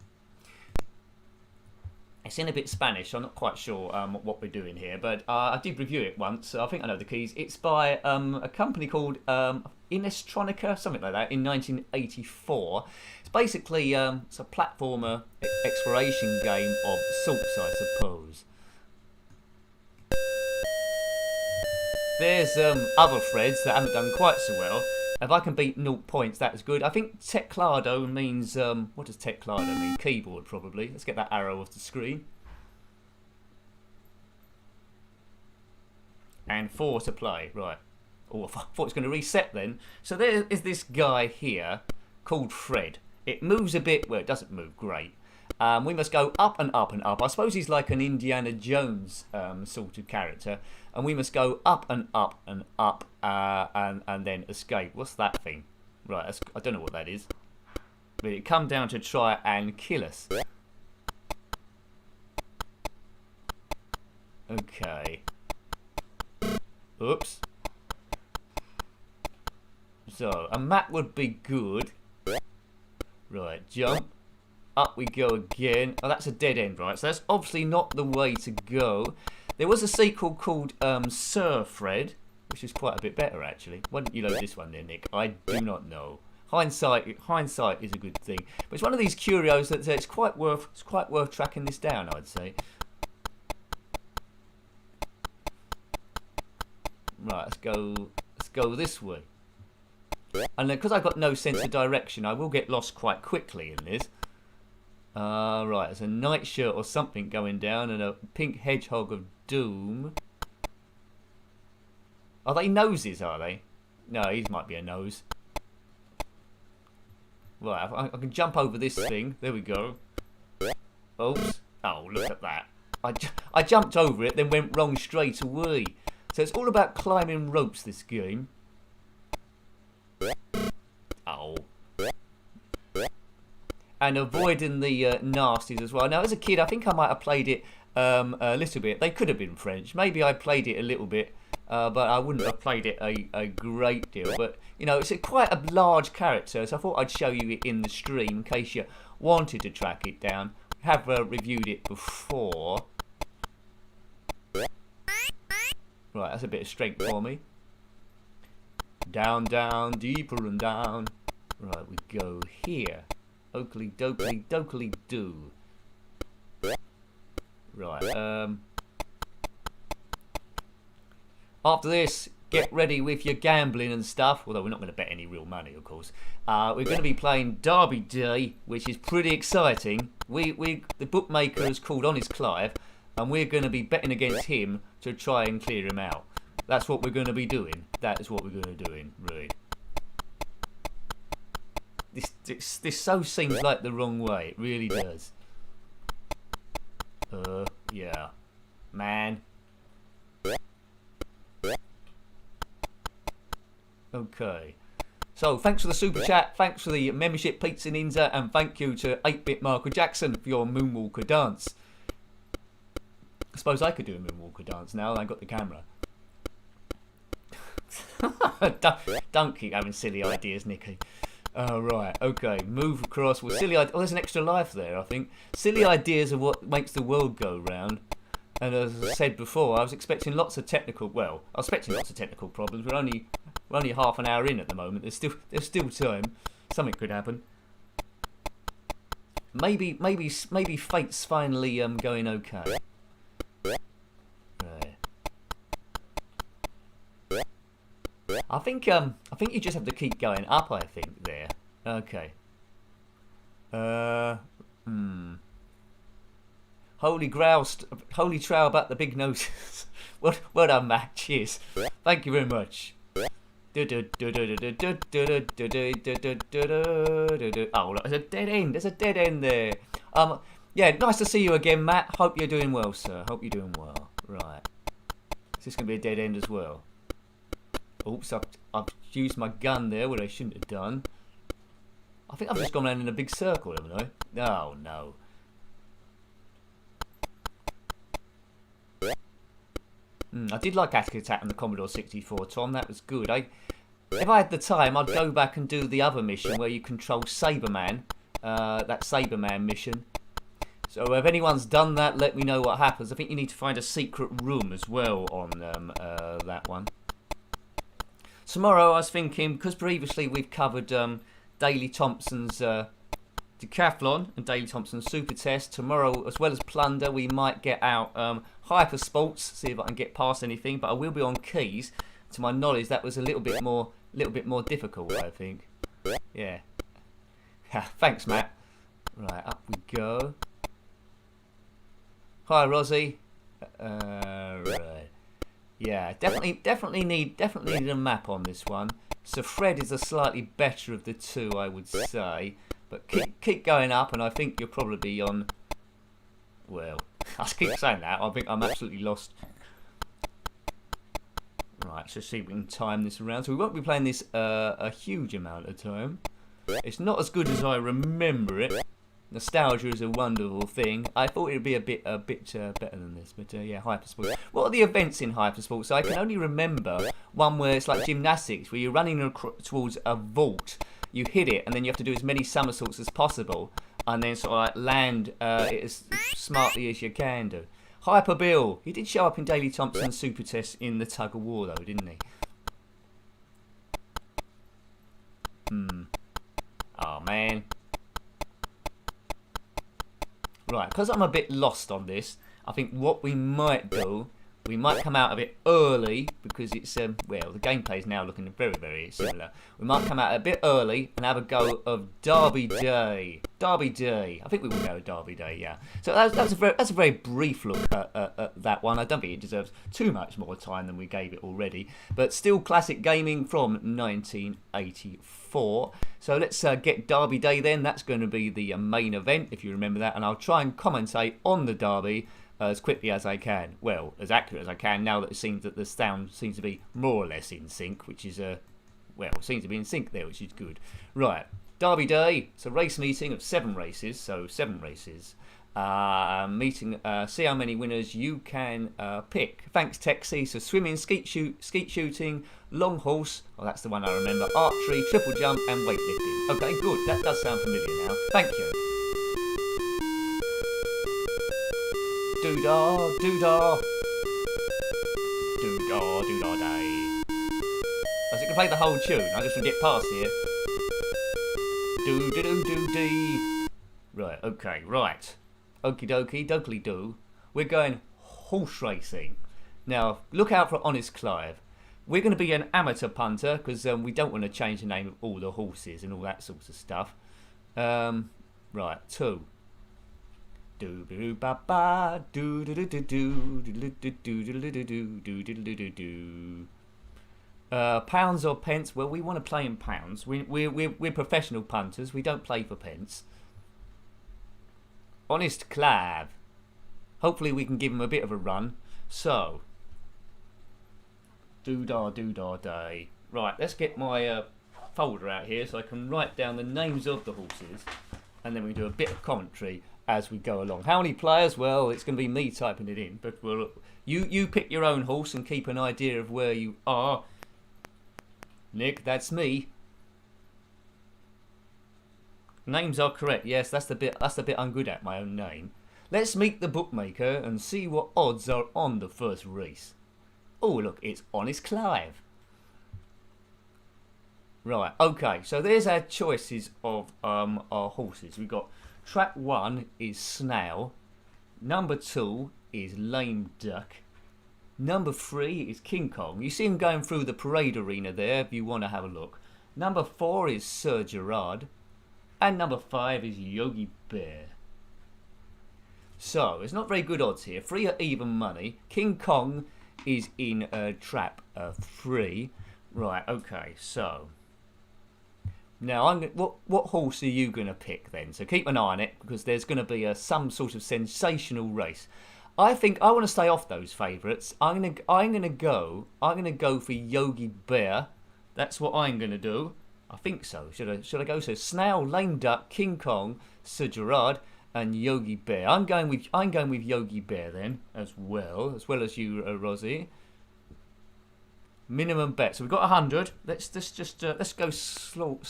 It's in a bit Spanish, so I'm not quite sure what we're doing here, but I did review it once, so I think I know the keys. It's by a company called Inestronica, something like that, in 1984. It's basically it's a platformer exploration game of sorts, I suppose. There's other Freds that haven't done quite so well. If I can beat 0 points, that's good. I think teclado means... what does teclado mean? Keyboard, probably. Let's get that arrow off the screen. And 4 to play. Right. Oh, I thought it's going to reset then. So there is this guy here called Fred. It moves a bit... Well, it doesn't move great. We must go up and up and up. I suppose he's like an Indiana Jones sort of character. And we must go up and up and up and then escape. What's that thing? Right, I don't know what that is. But it come down to try and kill us. Okay. Oops. So, map would be good. Right, jump. Up we go again. Oh, that's a dead end, right? So that's obviously not the way to go. There was a sequel called Sir Fred, which is quite a bit better, actually. Why didn't you load this one there, Nick? I do not know. Hindsight is a good thing. But it's one of these curios that it's quite worth tracking this down, I'd say. Right, let's go this way. And then, because I've got no sense of direction, I will get lost quite quickly in this. Right, there's a nightshirt or something going down and a pink hedgehog of doom. Are they noses, are they? No, his might be a nose. Right, I can jump over this thing. There we go. Oops. Oh, look at that. I jumped over it, then went wrong straight away. So it's all about climbing ropes, this game. Oh. And avoiding the nasties as well. Now, as a kid, I think I might have played it a little bit. They could have been French. Maybe I played it a little bit, but I wouldn't have played it a great deal. But, you know, it's quite a large character, so I thought I'd show you it in the stream in case you wanted to track it down. I have reviewed it before. Right, that's a bit of strength for me. Down, down, deeper and down. Right, we go here. Oakley, dokely, dokely, do. Right, after this, get ready with your gambling and stuff. Although we're not going to bet any real money, of course. We're going to be playing Derby Day, which is pretty exciting. The bookmaker is called Honest Clive, and we're going to be betting against him to try and clear him out. That's what we're going to be doing. That is what we're going to be doing, really. This so seems like the wrong way. It really does. Yeah. Man. Okay. So, thanks for the super chat. Thanks for the membership, Pizza Ninja. And thank you to 8-Bit Michael Jackson for your Moonwalker dance. I suppose I could do a Moonwalker dance now. I got the camera. Don't keep having silly ideas, Nicky. Right, okay, move across. Well, silly ideas. Oh, there's an extra life there, I think. Silly ideas are what makes the world go round. And as I said before, I was expecting lots of technical. Well, I was expecting lots of technical problems. We're only half an hour in at the moment. There's still time. Something could happen. Maybe fate's finally going okay. Right. I think you just have to keep going up. I think there. Okay. Holy Trow about the big noses. Well done, Matt. Cheers. Thank you very much. Oh, look, there's a dead end. There's a dead end there. Yeah, nice to see you again, Matt. Hope you're doing well, sir. Hope you're doing well. Right. Is this going to be a dead end as well? Oops, I've used my gun there where I shouldn't have done. I think I've just gone around in a big circle, haven't I? Oh, no. I did like Attic Attack on the Commodore 64, Tom. That was good. If I had the time, I'd go back and do the other mission where you control Saberman. That Saberman mission. So if anyone's done that, let me know what happens. I think you need to find a secret room as well on that one. Tomorrow I was thinking, because previously we've covered Daley Thompson's Decathlon and Daley Thompson's Super Test. Tomorrow, as well as Plunder, we might get out Hyper Sports, see if I can get past anything. But I will be on keys. To my knowledge, that was a little bit more difficult, I think. Yeah. Thanks, Matt. Right, up we go. Hi, Rosie. Right. Yeah, definitely need a map on this one. So Fred is the slightly better of the two, I would say. But keep going up, and I think you'll probably be on. Well, I keep saying that. I think I'm absolutely lost. Right, so see if we can time this around. So we won't be playing this a huge amount of time. It's not as good as I remember it. Nostalgia is a wonderful thing. I thought it would be a bit better than this, but yeah, Hypersport. What are the events in Hypersport? So I can only remember one where it's like gymnastics, where you're running towards a vault. You hit it, and then you have to do as many somersaults as possible, and then sort of like land it as smartly as you can do. Hyper Bill, he did show up in Daley Thompson's Super Test in the Tug of War, though, didn't he? Oh man. Right, because I'm a bit lost on this, I think what we might do, we might come out a bit early, because it's, well, the gameplay is now looking very, very similar. We might come out a bit early and have a go of Derby Day. Derby Day. I think we will go with Derby Day, yeah. So that's a very brief look at that one. I don't think it deserves too much more time than we gave it already. But still classic gaming from 1984. So let's get Derby Day then. That's going to be the main event, if you remember that. And I'll try and commentate on the Derby as quickly as I can. Well, as accurate as I can, now that it seems that the sound seems to be more or less in sync, which is, well, seems to be in sync there, which is good. Right, Derby Day. It's a race meeting of 7 races, so 7 races. Meeting, see how many winners you can pick. Thanks, Texie. So swimming, skeet shooting, long horse, oh, that's the one I remember, archery, triple jump, and weightlifting. Okay, good. That does sound familiar now. Thank you. Doo-dah, doo-dah. Doo-dah, doo-dah day. I was going to play the whole tune. I just want to get past here. Do-do-do-do-dee. Right, okay, right. Okie dokie, dokely do. We're going horse racing. Now, look out for Honest Clive. We're going to be an amateur punter because we don't want to change the name of all the horses and all that sorts of stuff. Right, 2. Do do ba ba do do do do do do do do do do. Pounds or pence? Well, we want to play in pounds. We're professional punters. We don't play for pence. Honest Clive. Hopefully we can give him a bit of a run. So, doo-dah day. Right, let's get my folder out here so I can write down the names of the horses, and then we do a bit of commentary as we go along. How many players? Well, it's going to be me typing it in, but you pick your own horse and keep an idea of where you are. Nick, that's me. Names are correct. Yes, that's the bit I'm good at, my own name. Let's meet the bookmaker and see what odds are on the first race. Oh, look, it's Honest Clive. Right, okay, so there's our choices of our horses. We've got track 1 is Snail. Number 2 is Lame Duck. Number 3 is King Kong. You see him going through the parade arena there if you want to have a look. Number 4 is Sir Gerard. And number 5 is Yogi Bear. So, it's not very good odds here. 3 are even money. King Kong is in trap 3. Right, okay, so now what horse are you going to pick then? So keep an eye on it, because there's going to be some sort of sensational race. I think I want to stay off those favourites. I'm gonna go for Yogi Bear. That's what I'm going to do. I think so. Should I go? So Snail, Lame Duck, King Kong, Sir Gerard, and Yogi Bear. I'm going with Yogi Bear then, as well as you, Rosie. Minimum bet. So we've got 100. Let's go small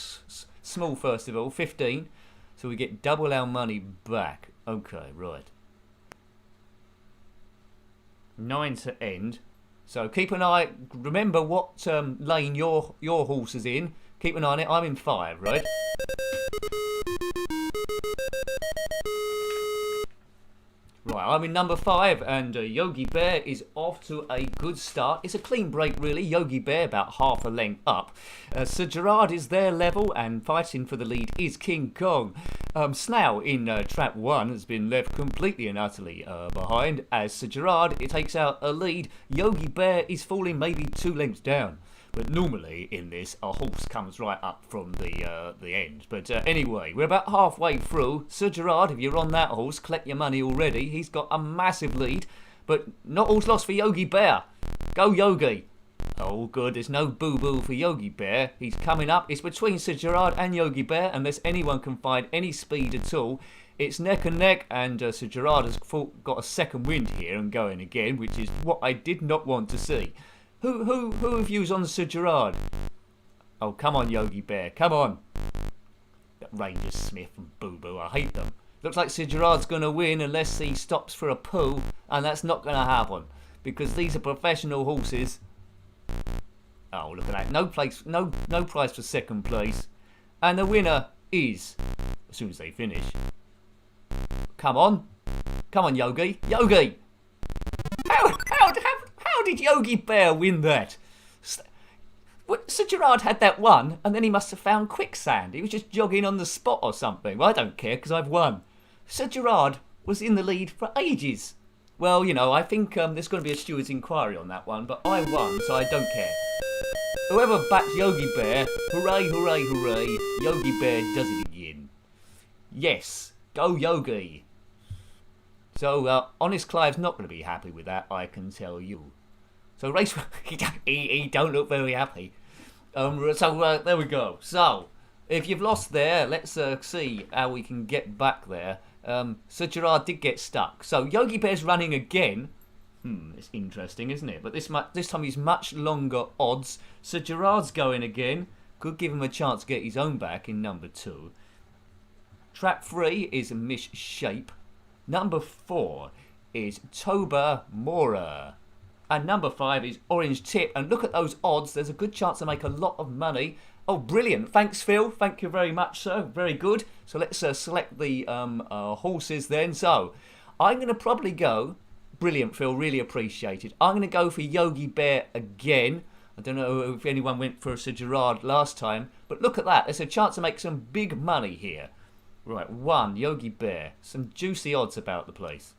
first of all. 15. So we get double our money back. Okay, right. 9 to end. So keep an eye. Remember what lane your horse is in. Keep an eye on it. I'm in 5, right? Right, I'm in number 5, and Yogi Bear is off to a good start. It's a clean break, really. Yogi Bear about half a length up. Sir Gerard is their level, and fighting for the lead is King Kong. Snail in trap 1 has been left completely and utterly behind. As Sir Gerard, it takes out a lead. Yogi Bear is falling maybe 2 lengths down. But normally in this, a horse comes right up from the end. But anyway, we're about halfway through. Sir Gerard, if you're on that horse, collect your money already. He's got a massive lead. But not all's lost for Yogi Bear. Go Yogi. Oh, good. There's no boo-boo for Yogi Bear. He's coming up. It's between Sir Gerard and Yogi Bear, unless anyone can find any speed at all. It's neck and neck, and Sir Gerard has got a second wind here and going again, which is what I did not want to see. Who of you's on Sir Gerard? Oh, come on, Yogi Bear. Come on. That Ranger Smith and Boo-Boo, I hate them. Looks like Sir Gerard's going to win unless he stops for a poo, and that's not going to happen, because these are professional horses. Oh, look at that. No prize for second place. And the winner is, as soon as they finish. Come on. Come on, Yogi. Yogi! How did Yogi Bear win that? Sir Gerard had that one, and then he must have found quicksand. He was just jogging on the spot or something. Well, I don't care, because I've won. Sir Gerard was in the lead for ages. Well, you know, I think there's going to be a steward's inquiry on that one, but I won, so I don't care. Whoever backs Yogi Bear, hooray, hooray, hooray, Yogi Bear does it again. Yes, go Yogi. So, Honest Clive's not going to be happy with that, I can tell you. So, he don't look very happy. There we go. So, if you've lost there, let's see how we can get back there. Sir Gerard did get stuck. So, Yogi Bear's running again. It's interesting, isn't it? But this time he's much longer odds. Sir Gerard's going again. Could give him a chance to get his own back in number 2. Trap 3 is Misshape. Number 4 is Toba Mora. And number 5 is Orange Tip. And look at those odds. There's a good chance to make a lot of money. Oh, brilliant. Thanks, Phil. Thank you very much, sir. Very good. So let's select the horses then. So I'm going to probably go... Brilliant, Phil. Really appreciate it. I'm going to go for Yogi Bear again. I don't know if anyone went for Sir Gerard last time. But look at that. There's a chance to make some big money here. Right, 1, Yogi Bear. Some juicy odds about the place.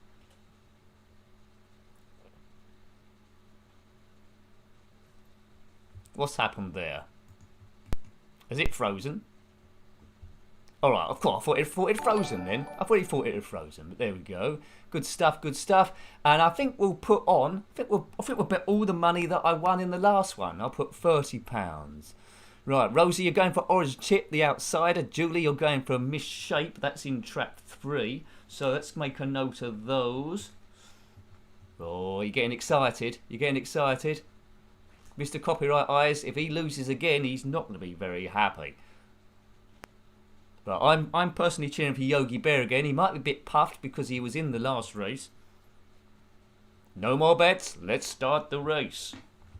What's happened there? Is it frozen? Alright, of course, I thought it frozen then. I thought it had frozen, but there we go. Good stuff, good stuff. And I think we'll put on, I think we'll bet all the money that I won in the last one. I'll put £30. Right, Rosie, you're going for Orange Tip, the outsider. Julie, you're going for Misshape. That's in trap 3. So let's make a note of those. Oh, you're getting excited. You're getting excited. Mr. Copyright Eyes, if he loses again, he's not going to be very happy. But I'm personally cheering for Yogi Bear again. He might be a bit puffed because he was in the last race. No more bets. Let's start the race.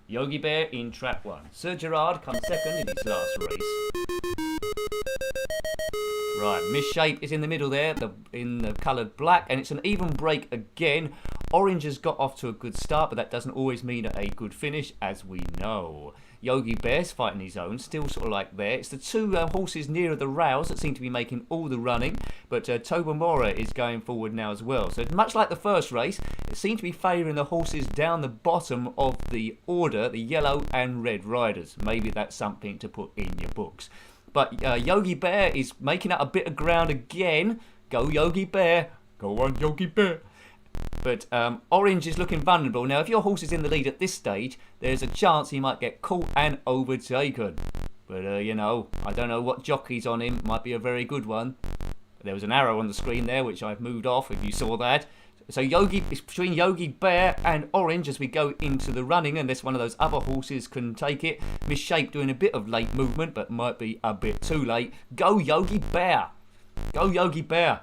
Yogi Bear in trap 1. Sir Gerard comes second in his last race. Right, Misshape is in the middle there, in the coloured black, and it's an even break again. Orange has got off to a good start, but that doesn't always mean a good finish, as we know. Yogi Bear's fighting his own, still sort of like there. It's the 2 horses nearer the rails that seem to be making all the running, but Tobamora is going forward now as well. So much like the first race, it seems to be favouring the horses down the bottom of the order, the yellow and red riders. Maybe that's something to put in your books. But Yogi Bear is making up a bit of ground again. Go Yogi Bear. Go on Yogi Bear. But Orange is looking vulnerable. Now, if your horse is in the lead at this stage, there's a chance he might get caught and overtaken. But, you know, I don't know what jockey's on him. Might be a very good one. There was an arrow on the screen there, which I've moved off, if you saw that. So it's between Yogi Bear and Orange as we go into the running, unless one of those other horses can take it. Misshape doing a bit of late movement, but might be a bit too late. Go Yogi Bear. Go Yogi Bear.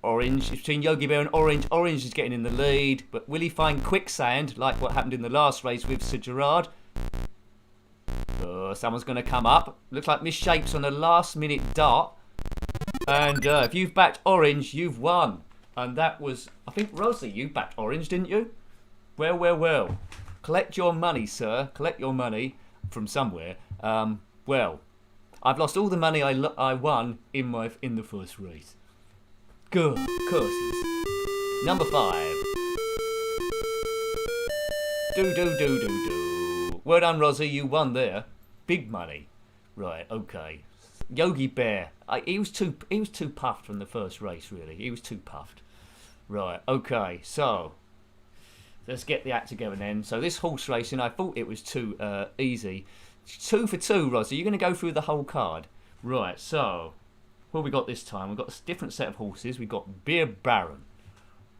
Orange, between Yogi Bear and Orange. Orange is getting in the lead, but will he find quicksand like what happened in the last race with Sir Gerard? Someone's going to come up. Looks like Misshape's on a last minute dart. And if you've backed Orange, you've won. And that was, I think, Rosie, you backed Orange, didn't you? Well. Collect your money, sir. Collect your money from somewhere. Well, I've lost all the money I won in the first race. Good curses. Number 5. Do. Well done, Rosie. You won there. Big money. Right. Okay. Yogi Bear. He was too puffed from the first race. Really, he was too puffed. Right. Okay. So Let's get the act together then. So this horse racing, I thought it was too easy. 2 for 2, Rosie. You're going to go through the whole card. Right, so what have we got this time? We've got a different set of horses. We've got Beer Baron,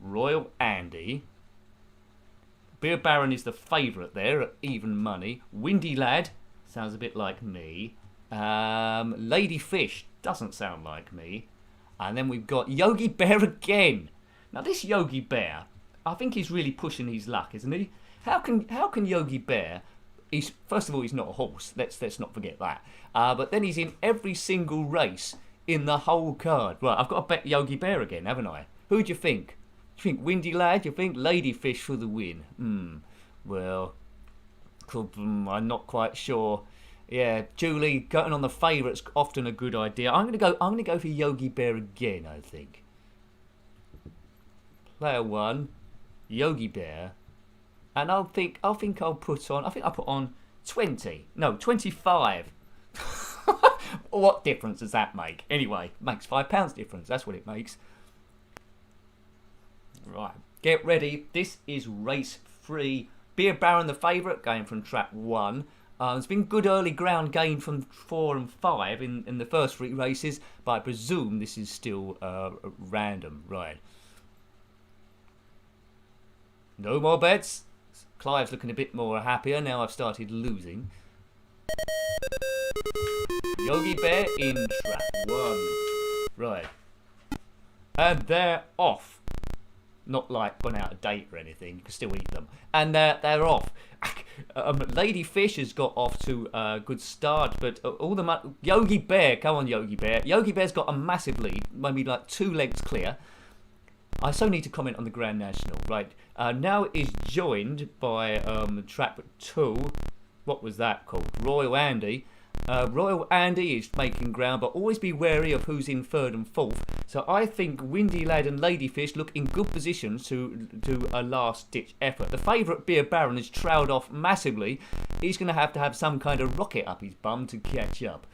Royal Andy. Beer Baron is the favourite there at even money. Windy Lad, sounds a bit like me. Lady Fish, doesn't sound like me. And then we've got Yogi Bear again. Now this Yogi Bear, I think he's really pushing his luck, isn't he? How can Yogi Bear? First of all, he's not a horse. Let's not forget that. But then he's in every single race in the whole card. Right, I've got to bet Yogi Bear again, haven't I? Who do you think? Do you think Windy Lad? Do you think Lady Fish for the win? Well, I'm not quite sure. Yeah, Julie, going on the favourite's often a good idea. I'm gonna go for Yogi Bear again. I think. Player 1, Yogi Bear, and I'll put on 20. No, 25. What difference does that make? Anyway, makes £5 difference. That's what it makes. Right, get ready. This is race 3. Beer Baron the favourite, going from track 1. There's been good early ground gain from 4 and 5 in the first 3 races, but I presume this is still random. Right. No more bets. Clive's looking a bit more happier now I've started losing. Yogi Bear in track 1. Right. And they're off. Not like gone out of date or anything. You can still eat them. And they're off. Lady Fish has got off to a good start, but Yogi Bear, come on Yogi Bear. Yogi Bear's got a massive lead, maybe like 2 lengths clear. I so need to comment on the Grand National. Right, now is joined by track 2. What was that called? Royal Andy. Royal Andy is making ground, but always be wary of who's in 3rd and 4th. So I think Windy Lad and Ladyfish look in good positions to do a last-ditch effort. The favourite Beer Baron is trailed off massively. He's going to have some kind of rocket up his bum to catch up.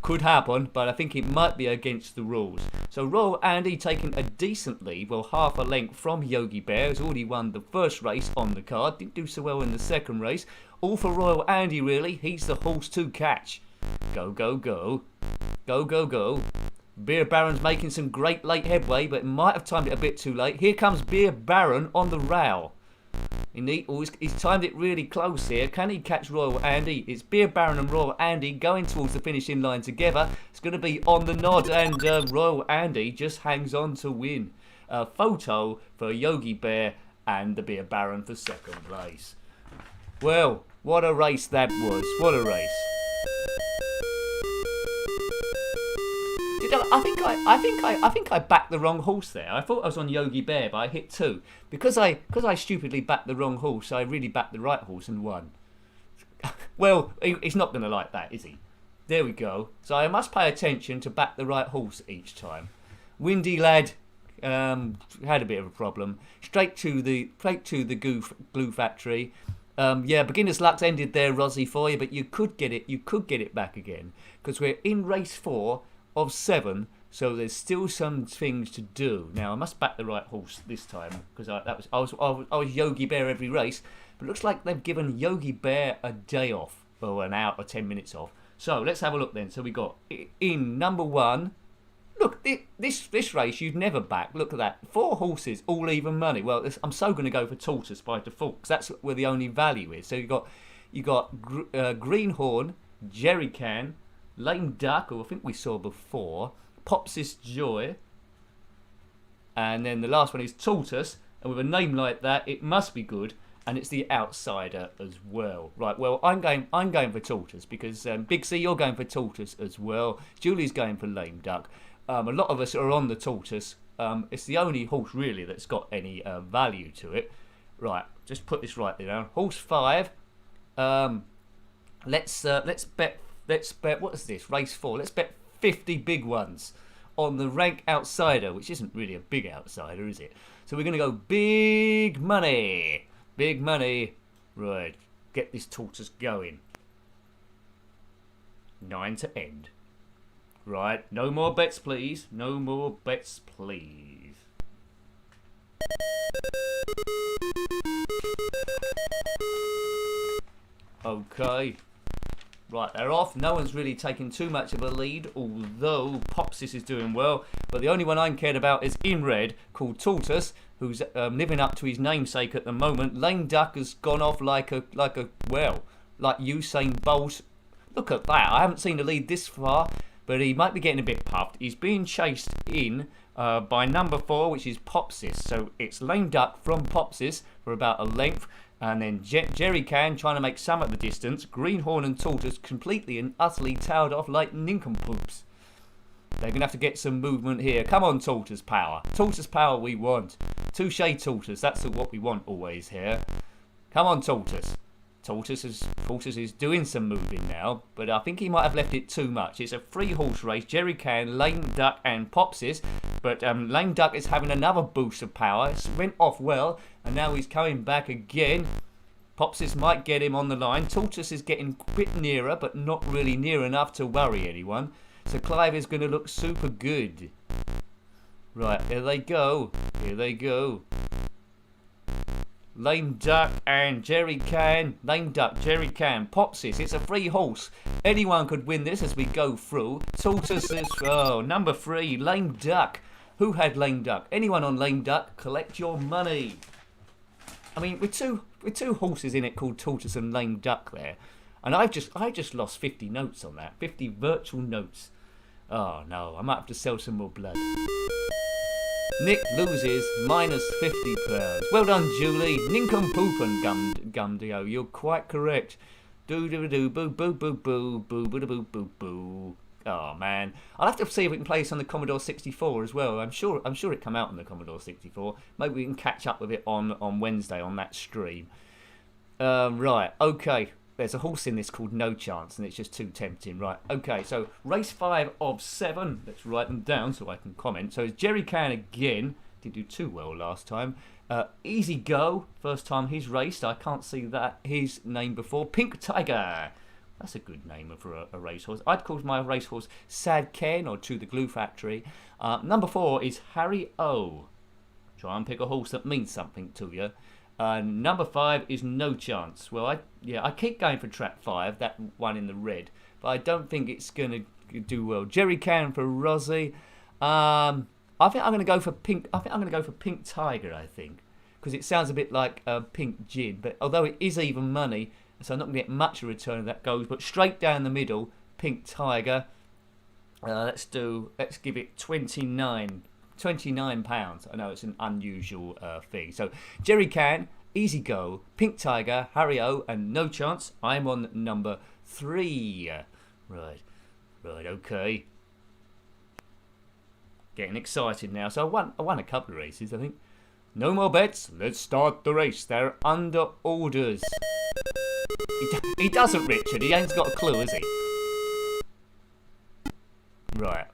Could happen, but I think it might be against the rules. So Royal Andy taking a decent lead, well, half a length from Yogi Bear, who's already won the first race on the card. Didn't do so well in the second race. All for Royal Andy, really. He's the horse to catch. Go, go, go. Go, go, go. Beer Baron's making some great late headway, but might have timed it a bit too late. Here comes Beer Baron on the rail. He's timed it really close here. Can he catch Royal Andy? It's Beer Baron and Royal Andy going towards the finishing line together. It's going to be on the nod, and Royal Andy just hangs on to win. A photo for Yogi Bear and the Beer Baron for second place. Well, what a race that was. What a race. I think I backed the wrong horse there. I thought I was on Yogi Bear, but I hit 2. Because I stupidly backed the wrong horse, I really backed the right horse and won. Well, he's not going to like that, is he? There we go. So I must pay attention to back the right horse each time. Windy Lad had a bit of a problem. Straight to the glue factory. Yeah, beginner's luck's ended there, Rosie, for you, but you could get it back again, because we're in race 4 of 7, so there's still some things to do. Now I must back the right horse this time, because I was Yogi Bear every race, but it looks like they've given Yogi Bear a day off, or an hour or 10 minutes off. So let's have a look then. So we got in number 1. Look, this race you'd never back. Look at that. 4 horses, all even money. Well, I'm so going to go for Tortoise by default, because that's where the only value is. So you got Greenhorn, Jerry Can, Lame Duck, who I think we saw before, Popsis Joy, and then the last one is Tortoise. And with a name like that, it must be good. And it's the outsider as well. Right, well, I'm going for Tortoise, because Big C, you're going for Tortoise as well. Julie's going for Lame Duck. A lot of us are on the Tortoise. It's the only horse really that's got any value to it. Right, just put this right there. Horse 5. Let's bet. What is this? Race 4. Let's bet 50 big ones on the rank outsider, which isn't really a big outsider, is it? So we're going to go big money. Big money. Right, get this Tortoise going. 9 to end. Right, no more bets, please. No more bets, please. Okay. Right, they're off. No one's really taking too much of a lead, although Popsis is doing well. But the only one I'm cared about is in red, called Tortoise, who's living up to his namesake at the moment. Lame Duck has gone off like Usain Bolt. Look at that. I haven't seen the lead this far, but he might be getting a bit puffed. He's being chased in by number 4, which is Popsis. So it's Lame Duck from Popsis for about a length. And then Jerrycan trying to make some at the distance. Greenhorn and Tortoise completely and utterly tailed off like nincompoops. They're going to have to get some movement here. Come on, Tortoise power. Tortoise power we want. Touche Tortoise. That's what we want always here. Come on, Tortoise. Tortoise is doing some moving now, but I think he might have left it too much. It's a 3-horse race. Jerrycan, Lame Duck and Popsis. But Lame Duck is having another boost of power. It went off well, and now he's coming back again. Popsis might get him on the line. Tortoise is getting a bit nearer, but not really near enough to worry anyone. So Clive is going to look super good. Right, here they go. Here they go. Lame Duck and Jerrycan. Lame Duck, Jerrycan, Popsis. It's a 3-horse. Anyone could win this as we go through. Tortoise is, number 3, Lame Duck. Who had Lame Duck? Anyone on Lame Duck, collect your money. I mean, with two horses in it called Tortoise and Lame Duck there, and I just lost 50 notes on that. 50 virtual notes. Oh no, I might have to sell some more blood. Nick loses minus £50. Well done, Julie. Nincompoop and Gumdio. You're quite correct. Do do do boo boo boo boo boo boo boo boo boo. Oh man, I'll have to see if we can play this on the Commodore 64 as well. I'm sure it come out on the Commodore 64. Maybe we can catch up with it on Wednesday on that stream. Right, okay. There's a horse in this called No Chance, and it's just too tempting. Right, okay, so race 5 of 7. Let's write them down so I can comment. So it's Jerrycan again. Didn't do too well last time. Easy Go, first time he's raced. I can't see that his name before. Pink Tiger. That's a good name for a racehorse. I'd call my racehorse Sad Ken or To the Glue Factory. Number 4 is Harry O. Try and pick a horse that means something to you. Number 5 is No Chance. Well, I keep going for track 5, that one in the red, but I don't think it's going to do well. Jerrycan for Rosie. I think I'm going to go for Pink. I think I'm going to go for Pink Tiger. I think because it sounds a bit like Pink Gin, but although it is even money, so I'm not going to get much of a return if that goes. But straight down the middle, Pink Tiger. Let's give it £29. I know it's an unusual thing. So Jerrycan, Easy Go, Pink Tiger, Harry O, and No Chance. I'm on number 3. Right, okay. Getting excited now. So I won a couple of races, I think. No more bets. Let's start the race. They're under orders. He doesn't, Richard. He ain't got a clue, has he? Right,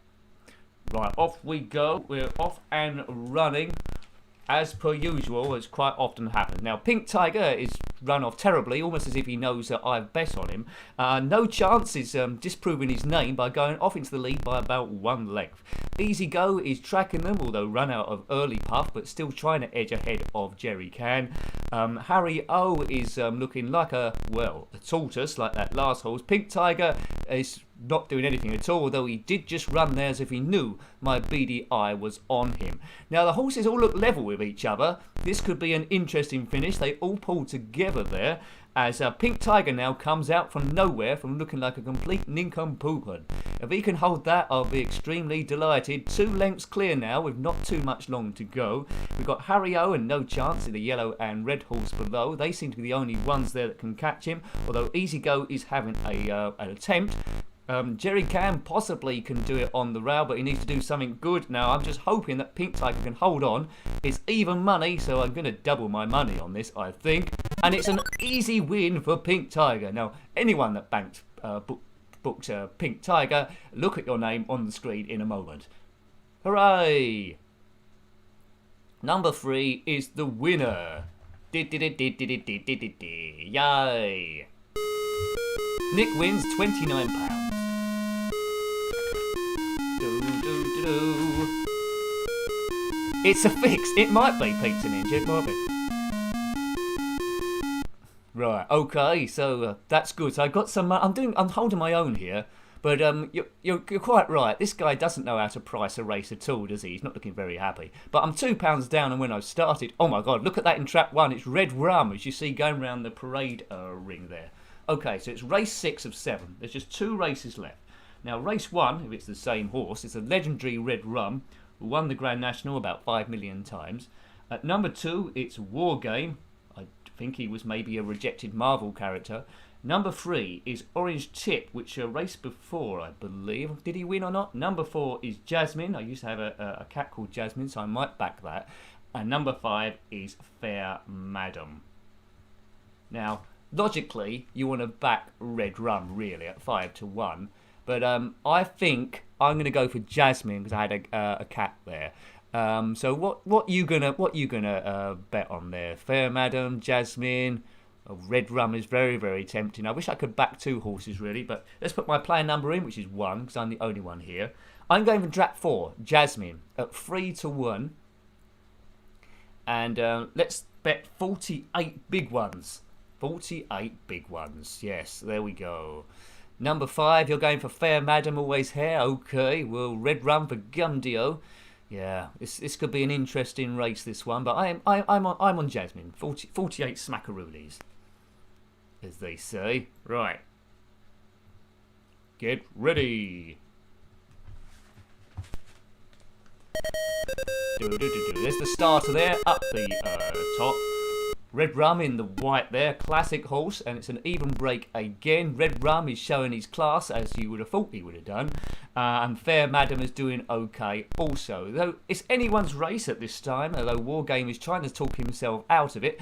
off we go. We're off and running. As per usual, as quite often happens. Now, Pink Tiger is run off terribly, almost as if he knows that I've bet on him. No Chance is disproving his name by going off into the lead by about 1 length. Easy Go is tracking them, although run out of early puff, but still trying to edge ahead of Jerrycan. Harry O is looking like a tortoise, like that last horse. Pink Tiger is not doing anything at all, although he did just run there as if he knew my beady eye was on him. Now the horses all look level with each other. This could be an interesting finish. They all pull together there as Pink Tiger now comes out from nowhere from looking like a complete nincompoop. If he can hold that, I'll be extremely delighted. 2 lengths clear now with not too much long to go. We've got Harry O and No Chance in the yellow and red horse below. They seem to be the only ones there that can catch him, although Easy Go is having an attempt. Jerrycan possibly can do it on the rail, but he needs to do something good. Now, I'm just hoping that Pink Tiger can hold on. It's even money, so I'm going to double my money on this, I think. And it's an easy win for Pink Tiger. Now, anyone that booked Pink Tiger, look at your name on the screen in a moment. Hooray! Number 3 is the winner. Yay! Nick wins £29. It's a fix. It might be, Peter Ninja. It might be. Right. Okay. So that's good. So I got some. I'm holding my own here. But you're quite right. This guy doesn't know how to price a race at all, does he? He's not looking very happy. But I'm £2 down, and when I started, oh my God, look at that in trap 1. It's Red Rum, as you see going around the parade ring there. Okay, so it's race 6 of 7. There's just 2 races left. Now, race 1, if it's the same horse, it's a legendary Red Rum who won the Grand National about 5 million times. At number 2, it's War Game. I think he was maybe a rejected Marvel character. Number 3 is Orange Tip, which raced before, I believe. Did he win or not? Number 4 is Jasmine. I used to have a cat called Jasmine, so I might back that. And number 5 is Fair Madam. Now, logically, you want to back Red Rum, really, at 5-1. But I think I'm going to go for Jasmine, because I had a cat there. So what you gonna bet on there? Fair Madam, Jasmine... Red Rum is very, very tempting. I wish I could back 2 horses, really, but let's put my player number in, which is 1, because I'm the only one here. I'm going for trap 4, Jasmine, at 3-1. And let's bet 48 big ones. 48 big ones, yes, there we go. Number 5, you're going for Fair Madam, always here. Okay, well, Red Rum for Gumdio. Yeah, this could be an interesting race, this one, but I'm on Jasmine. 48 smackaroolies, as they say. Right. Get ready. There's the starter there, up the top. Red Rum in the white there, classic horse, and it's an even break again. Red Rum is showing his class, as you would have thought he would have done. And Fair Madam is doing okay also. Though it's anyone's race at this time, although War Game is trying to talk himself out of it.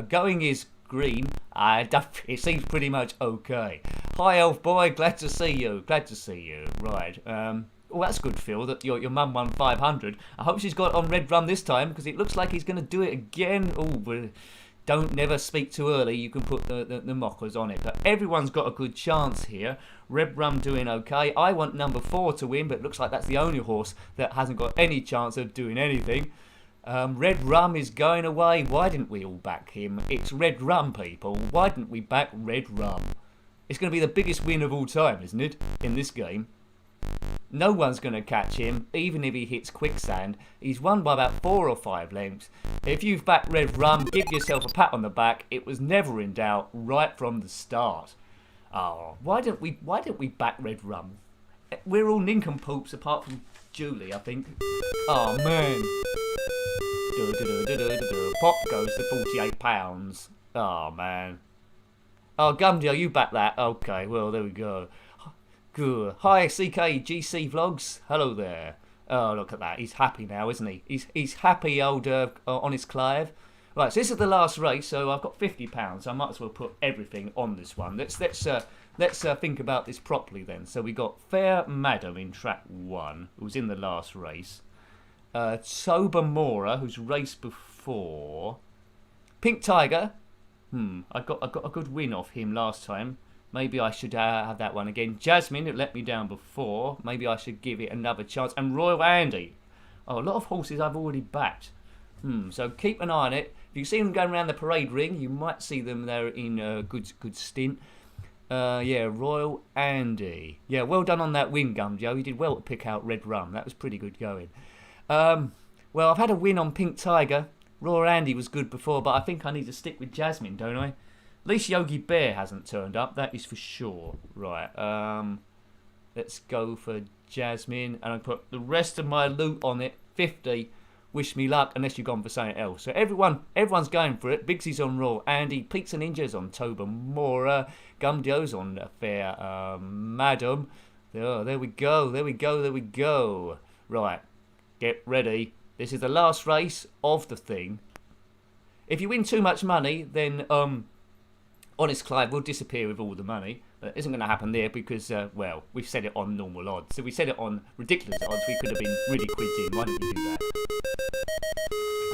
Going is green. It seems pretty much okay. Hi, Elf Boy, glad to see you. Glad to see you. Right. Well, that's good, Phil, that your mum won 500. I hope she's got on Red Rum this time, because it looks like he's going to do it again. Oh, but don't never speak too early. You can put the mockers on it. But everyone's got a good chance here. Red Rum doing okay. I want number 4 to win, but it looks like that's the only horse that hasn't got any chance of doing anything. Red Rum is going away. Why didn't we all back him? It's Red Rum, people. Why didn't we back Red Rum? It's going to be the biggest win of all time, isn't it, in this game? No one's going to catch him, even if he hits quicksand. He's won by about 4 or 5 lengths. If you've backed Red Rum, give yourself a pat on the back. It was never in doubt right from the start. Oh, why didn't we back Red Rum? We're all nincompoops apart from Julie, I think. Oh man. Pop goes to £48. Oh man. Oh, Gumdio, you back that? Okay, well there we go. Good. Hi, CKGC Vlogs. Hello there. Oh, look at that. He's happy now, isn't he? He's happy, old honest Clive. Right, so this is the last race. So I've got £50. I might as well put everything on this one. Let's think about this properly then. So we got Fair Madam in track 1, who was in the last race. Tobermora, who's raced before. Pink Tiger. I got a good win off him last time. Maybe I should have that one again. Jasmine, it let me down before. Maybe I should give it another chance. And Royal Andy. Oh, a lot of horses I've already backed. So keep an eye on it. If you see them going around the parade ring, you might see them there in a good stint. Yeah, Royal Andy. Yeah, well done on that win, Gumjo. You did well to pick out Red Rum. That was pretty good going. Well, I've had a win on Pink Tiger. Royal Andy was good before, but I think I need to stick with Jasmine, don't I? At least Yogi Bear hasn't turned up, that is for sure. Right, let's go for Jasmine, and I put the rest of my loot on it, 50. Wish me luck, unless you've gone for something else. So everyone's going for it. Bigsy's on Royal Andy, Pizza Ninja's on Tobermora, Gumdio's on Fair Madam. Oh, there we go. Right, get ready. This is the last race of the thing. If you win too much money, then Honest Clive will disappear with all the money. But it isn't going to happen there because, well, we've set it on normal odds. So we set it on ridiculous odds. We could have been really quids in. Why didn't we do that?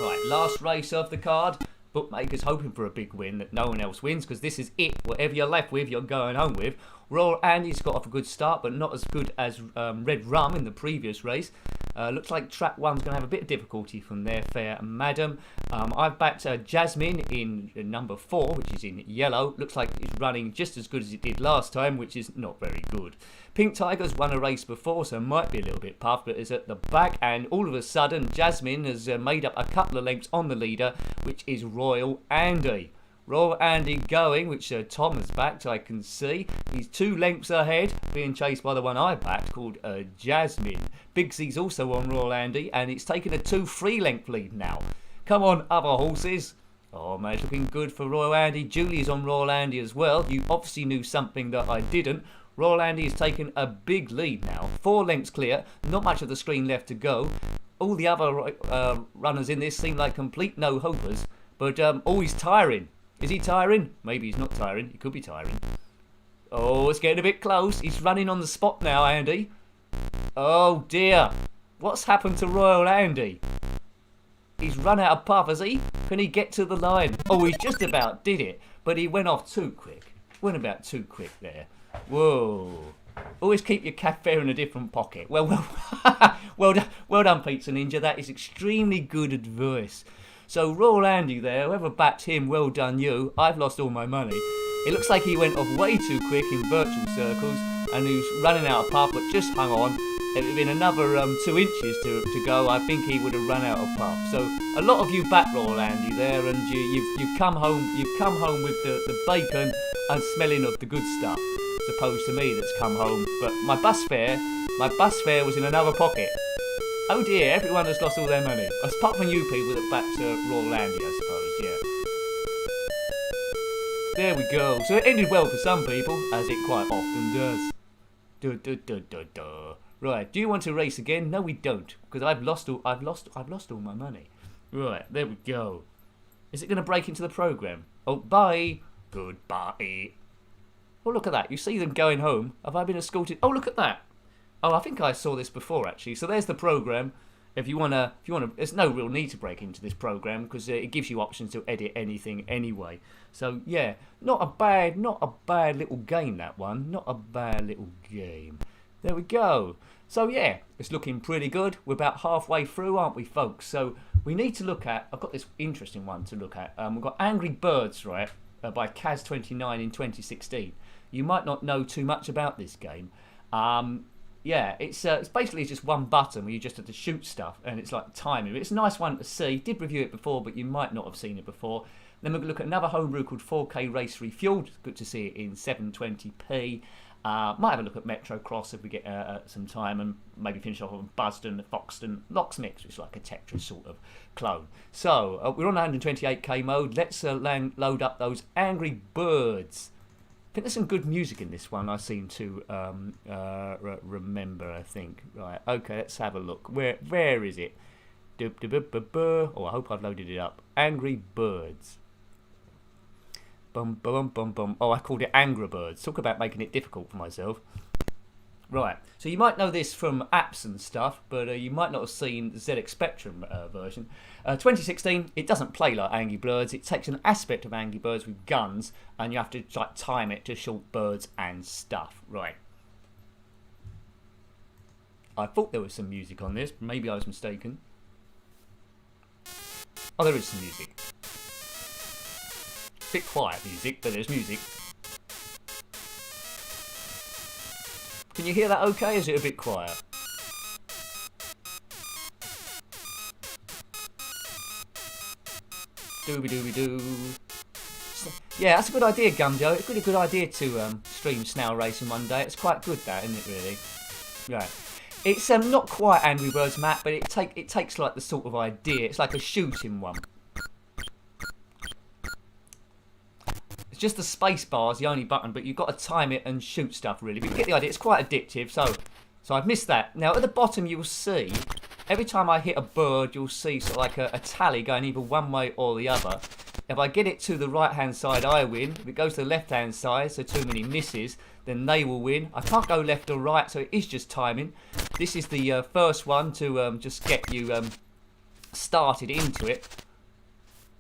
Alright, last race of the card. Bookmakers hoping for a big win that no one else wins, because this is it. Whatever you're left with, you're going home with. Royal Andy's got off a good start, but not as good as Red Rum in the previous race. Looks like track 1's going to have a bit of difficulty from there, fair madam. I've backed Jasmine in number 4, which is in yellow. Looks like it's running just as good as it did last time, which is not very good. Pink Tiger's won a race before, so might be a little bit puffed, but is at the back, and all of a sudden Jasmine has made up a couple of lengths on the leader, which is Royal Andy. Royal Andy going, which Tom has backed, I can see. He's 2 lengths ahead, being chased by the one I backed, called Jasmine. Bigsy's also on Royal Andy, and it's taken a 2 3-length lead now. Come on, other horses. Oh man, it's looking good for Royal Andy. Julie's on Royal Andy as well. You obviously knew something that I didn't. Royal Andy has taken a big lead now. 4 lengths clear, not much of the screen left to go. All the other runners in this seem like complete no-hopers, but always tiring. Is he tiring? Maybe he's not tiring. He could be tiring. Oh, it's getting a bit close. He's running on the spot now, Andy. Oh, dear. What's happened to Royal Andy? He's run out of puff, has he? Can he get to the line? Oh, he just about did it, but he went off too quick. Went about too quick there. Whoa. Always keep your cafe in a different pocket. Well, well done, Pizza Ninja. That is extremely good advice. So Royal Andy there, whoever backed him, well done you. I've lost all my money. It looks like he went off way too quick in virtual circles, and he's running out of puff, but just hung on. It would have been another 2 inches to go. I think he would have run out of puff. So a lot of you backed Royal Andy there, and you've come home with the bacon and smelling of the good stuff, as opposed to me that's come home. But my bus fare was in another pocket. Oh dear, everyone has lost all their money. Apart from you people that backed Royal Andy, I suppose, yeah. There we go. So it ended well for some people, as it quite often does. Right, do you want to race again? No, we don't, because I've lost all my money. Right, there we go. Is it going to break into the program? Oh, bye. Goodbye. Oh, look at that. You see them going home. Have I been escorted? Oh, look at that. Oh, I think I saw this before, actually. So there's the program. If you wanna, there's no real need to break into this program because it gives you options to edit anything anyway. So yeah, not a bad little game, that one. Not a bad little game. There we go. So yeah, it's looking pretty good. We're about halfway through, aren't we, folks? So we need to look at. I've got this interesting one to look at. We've got Angry Birds, right, by Kaz29 in 2016. You might not know too much about this game. Yeah, it's basically just one button where you just have to shoot stuff, and it's like timing. It's a nice one to see. Did review it before, but you might not have seen it before. Then we're going to look at another homebrew called 4K Race Refuelled. Good to see it in 720p. Might have a look at Metro Cross if we get some time, and maybe finish off on Buzzton, Foxton, Locksmith, which is like a Tetris sort of clone. So we're on 128k mode. Let's load up those Angry Birds. I think there's some good music in this one. I seem to remember. I think. Right. Okay. Let's have a look. Where is it? Oh, I hope I've loaded it up. Angry Birds. Bum bum bum bum. Oh, I called it Angry Birds. Talk about making it difficult for myself. Right. So you might know this from apps and stuff, but you might not have seen the ZX Spectrum version. 2016, it doesn't play like Angry Birds. It takes an aspect of Angry Birds with guns, and you have to like time it to shoot birds and stuff. Right. I thought there was some music on this. Maybe I was mistaken. Oh, there is some music. Bit quiet music, but there's music. Can you hear that okay? Is it a bit quiet? Dooby-dooby-doo. Yeah, that's a good idea, Gumjo. It's really a good idea to stream snail racing one day. It's quite good, that, isn't it, really? Right. It's not quite Angry Birds, Matt, but it takes like the sort of idea. It's like a shooting one. It's just the space bar is the only button, but you've got to time it and shoot stuff, really. But you get the idea. It's quite addictive, so I've missed that. Now, at the bottom, you'll see, every time I hit a bird, you'll see sort of like a tally going either one way or the other. If I get it to the right-hand side, I win. If it goes to the left-hand side, so too many misses, then they will win. I can't go left or right, so it is just timing. This is the first one to just get you started into it.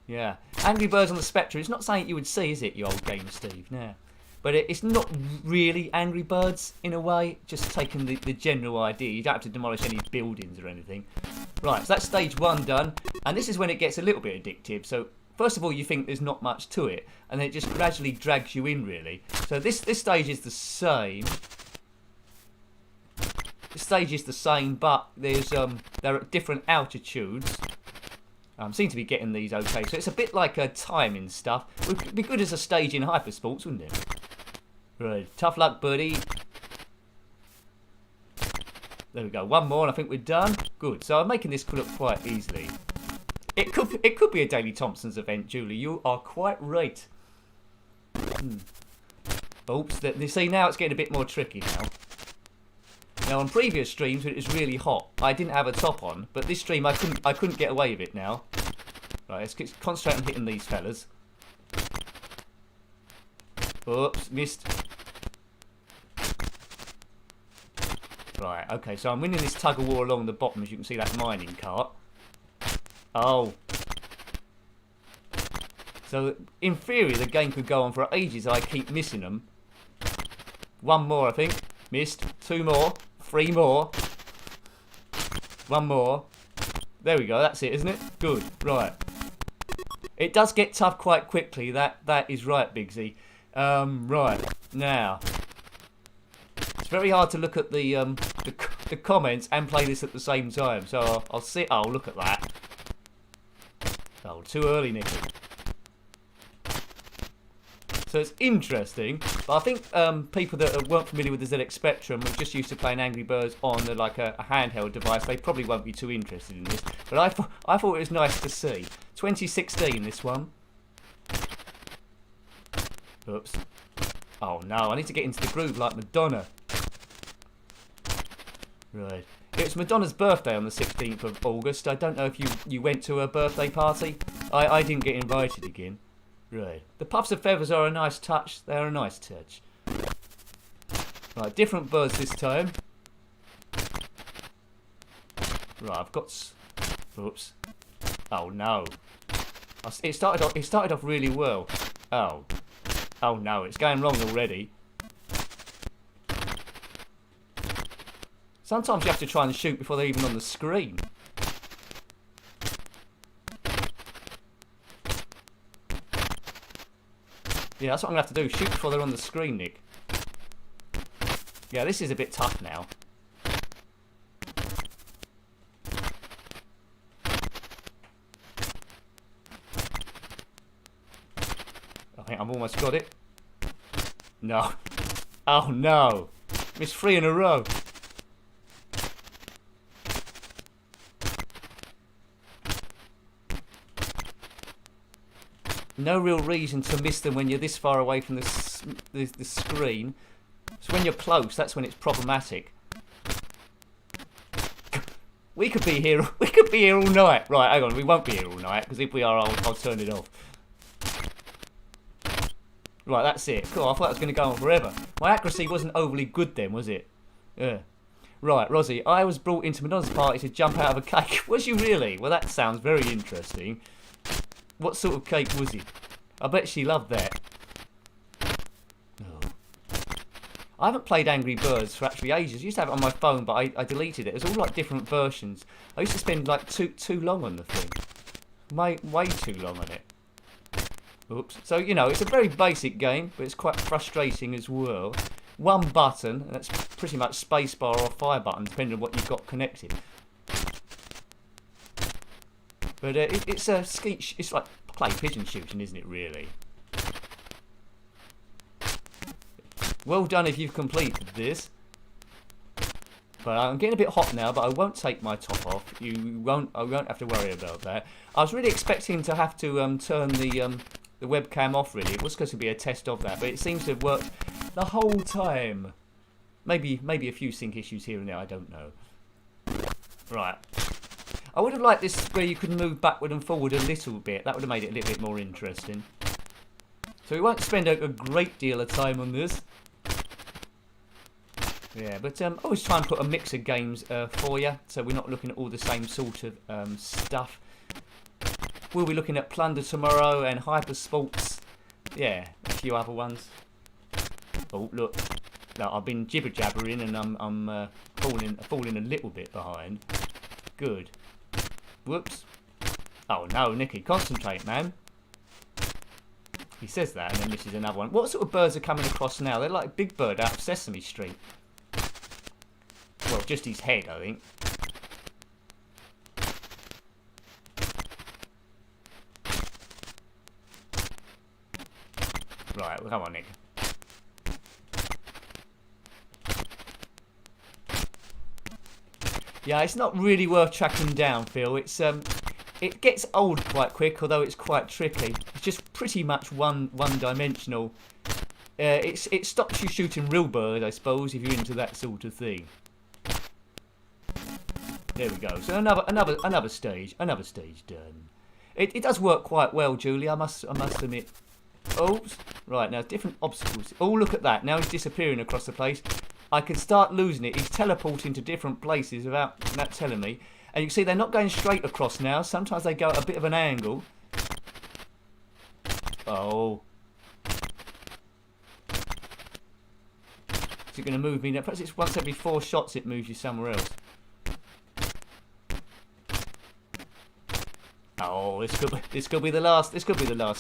Yeah. Angry Birds on the Spectrum. It's not something you would see, is it, you old game, Steve? No. but it's not really Angry Birds in a way, just taking the general idea. You don't have to demolish any buildings or anything. Right, so that's stage 1 done, and this is when it gets a little bit addictive. So first of all, you think there's not much to it, and then it just gradually drags you in, really. So this stage is the same. The stage is the same, but they're at different altitudes. Seem to be getting these okay. So it's a bit like timing stuff. It would be good as a stage in Hypersports, wouldn't it? Right, tough luck, buddy. There we go. One more, and I think we're done. Good. So I'm making this look quite easily. It could be a Daley Thompson's event, Julie. You are quite right. Oops. You see, now it's getting a bit more tricky now. Now on previous streams when it was really hot, I didn't have a top on, but this stream I couldn't get away with it now. Right, let's concentrate on hitting these fellas. Oops, missed. Right, okay, so I'm winning this tug of war along the bottom, as you can see that mining cart. Oh. So in theory the game could go on for ages. I keep missing them. One more, I think. Missed. 2 more. 3 more. 1 more. There we go. That's it, isn't it? Good. Right. It does get tough quite quickly. That is right, Bigsy. Right. Now. It's very hard to look at the comments and play this at the same time. So I'll sit. Oh, look at that. Oh, too early, Nicky. So it's interesting, but I think people that weren't familiar with the ZX Spectrum were just used to playing Angry Birds on like a handheld device. They probably won't be too interested in this, but I thought it was nice to see. 2016, this one. Oops. Oh no, I need to get into the groove like Madonna. Right. It's Madonna's birthday on the 16th of August. I don't know if you went to her birthday party. I didn't get invited again. Right. The puffs of feathers are a nice touch. They are a nice touch. Right, different birds this time. Right, I've got... Oops. Oh no. It started off really well. Oh. Oh no, it's going wrong already. Sometimes you have to try and shoot before they're even on the screen. Yeah, that's what I'm going to have to do. Shoot before they're on the screen, Nick. Yeah, this is a bit tough now. I think I've almost got it. No. Oh, no. Missed 3 in a row. No real reason to miss them when you're this far away from the screen. So when you're close, that's when it's problematic. We could be here. We could be here all night. Right, hang on. We won't be here all night because if we are, I'll turn it off. Right, that's it. Cool. I thought it was going to go on forever. My accuracy wasn't overly good then, was it? Yeah. Right, Rosie. I was brought into Madonna's party to jump out of a cake. Was you really? Well, that sounds very interesting. What sort of cake was it? I bet she loved that. Oh. I haven't played Angry Birds for actually ages. I used to have it on my phone, but I deleted it. It was all like different versions. I used to spend like too long on the thing. Way too long on it. Oops. So, you know, it's a very basic game, but it's quite frustrating as well. One button, and that's pretty much spacebar or fire button, depending on what you've got connected. But it's a skeet. It's like clay pigeon shooting, isn't it? Really. Well done if you've completed this. But I'm getting a bit hot now. But I won't take my top off. I won't have to worry about that. I was really expecting to have to turn the webcam off. Really, it was supposed to be a test of that, but it seems to have worked the whole time. Maybe a few sync issues here and there. I don't know. Right. I would have liked this where you could move backward and forward a little bit. That would have made it a little bit more interesting. So we won't spend a great deal of time on this. Yeah, but always try and put a mix of games for you, so we're not looking at all the same sort of stuff. We'll be looking at Plunder tomorrow and Hypersports. Yeah, a few other ones. Oh, look. No, I've been jibber-jabbering and I'm falling a little bit behind. Good. Whoops. Oh, no, Nicky, concentrate, man. He says that and then misses another one. What sort of birds are coming across now? They're like Big Bird out of Sesame Street. Well, just his head, I think. Right, well, come on, Nick. Yeah, it's not really worth tracking down, Phil. It's it gets old quite quick, although it's quite tricky. It's just pretty much one-dimensional. It stops you shooting real birds, I suppose, if you're into that sort of thing. There we go. So another stage done. It does work quite well, Julie. I must admit. Oops. Right, now different obstacles. Oh, look at that. Now he's disappearing across the place. I can start losing it. He's teleporting to different places without that telling me. And you can see they're not going straight across now. Sometimes they go at a bit of an angle. Oh. Is it going to move me now? Perhaps it's once every 4 shots it moves you somewhere else. Oh, this could be the last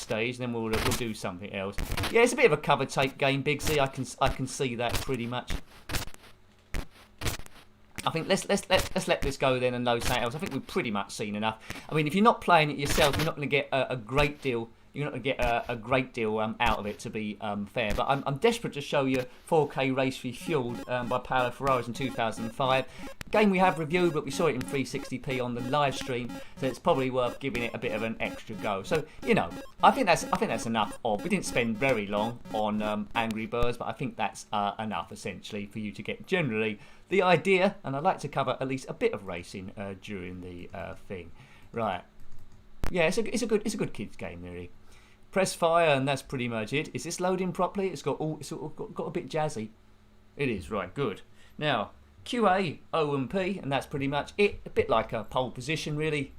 stage. Then we'll do something else. Yeah, it's a bit of a cover take game, Bigsy. I can see that pretty much. I think let's let this go then and load something else. I think we've pretty much seen enough. I mean, if you're not playing it yourself, you're not going to get a great deal. You're not going to get a great deal out of it, to be fair. But I'm desperate to show you 4K Race Refuelled by Paolo Ferraris in 2005. Game we have reviewed, but we saw it in 360p on the live stream, so it's probably worth giving it a bit of an extra go. So you know, I think that's enough. We didn't spend very long on Angry Birds, but I think that's enough essentially for you to get generally the idea. And I'd like to cover at least a bit of racing during the thing. Right? Yeah, it's a good kids game, really. Press fire, and that's pretty much it. Is this loading properly? It's got a bit jazzy. It is, right, good. Now, QA, O and P, and that's pretty much it. A bit like a pole position, really.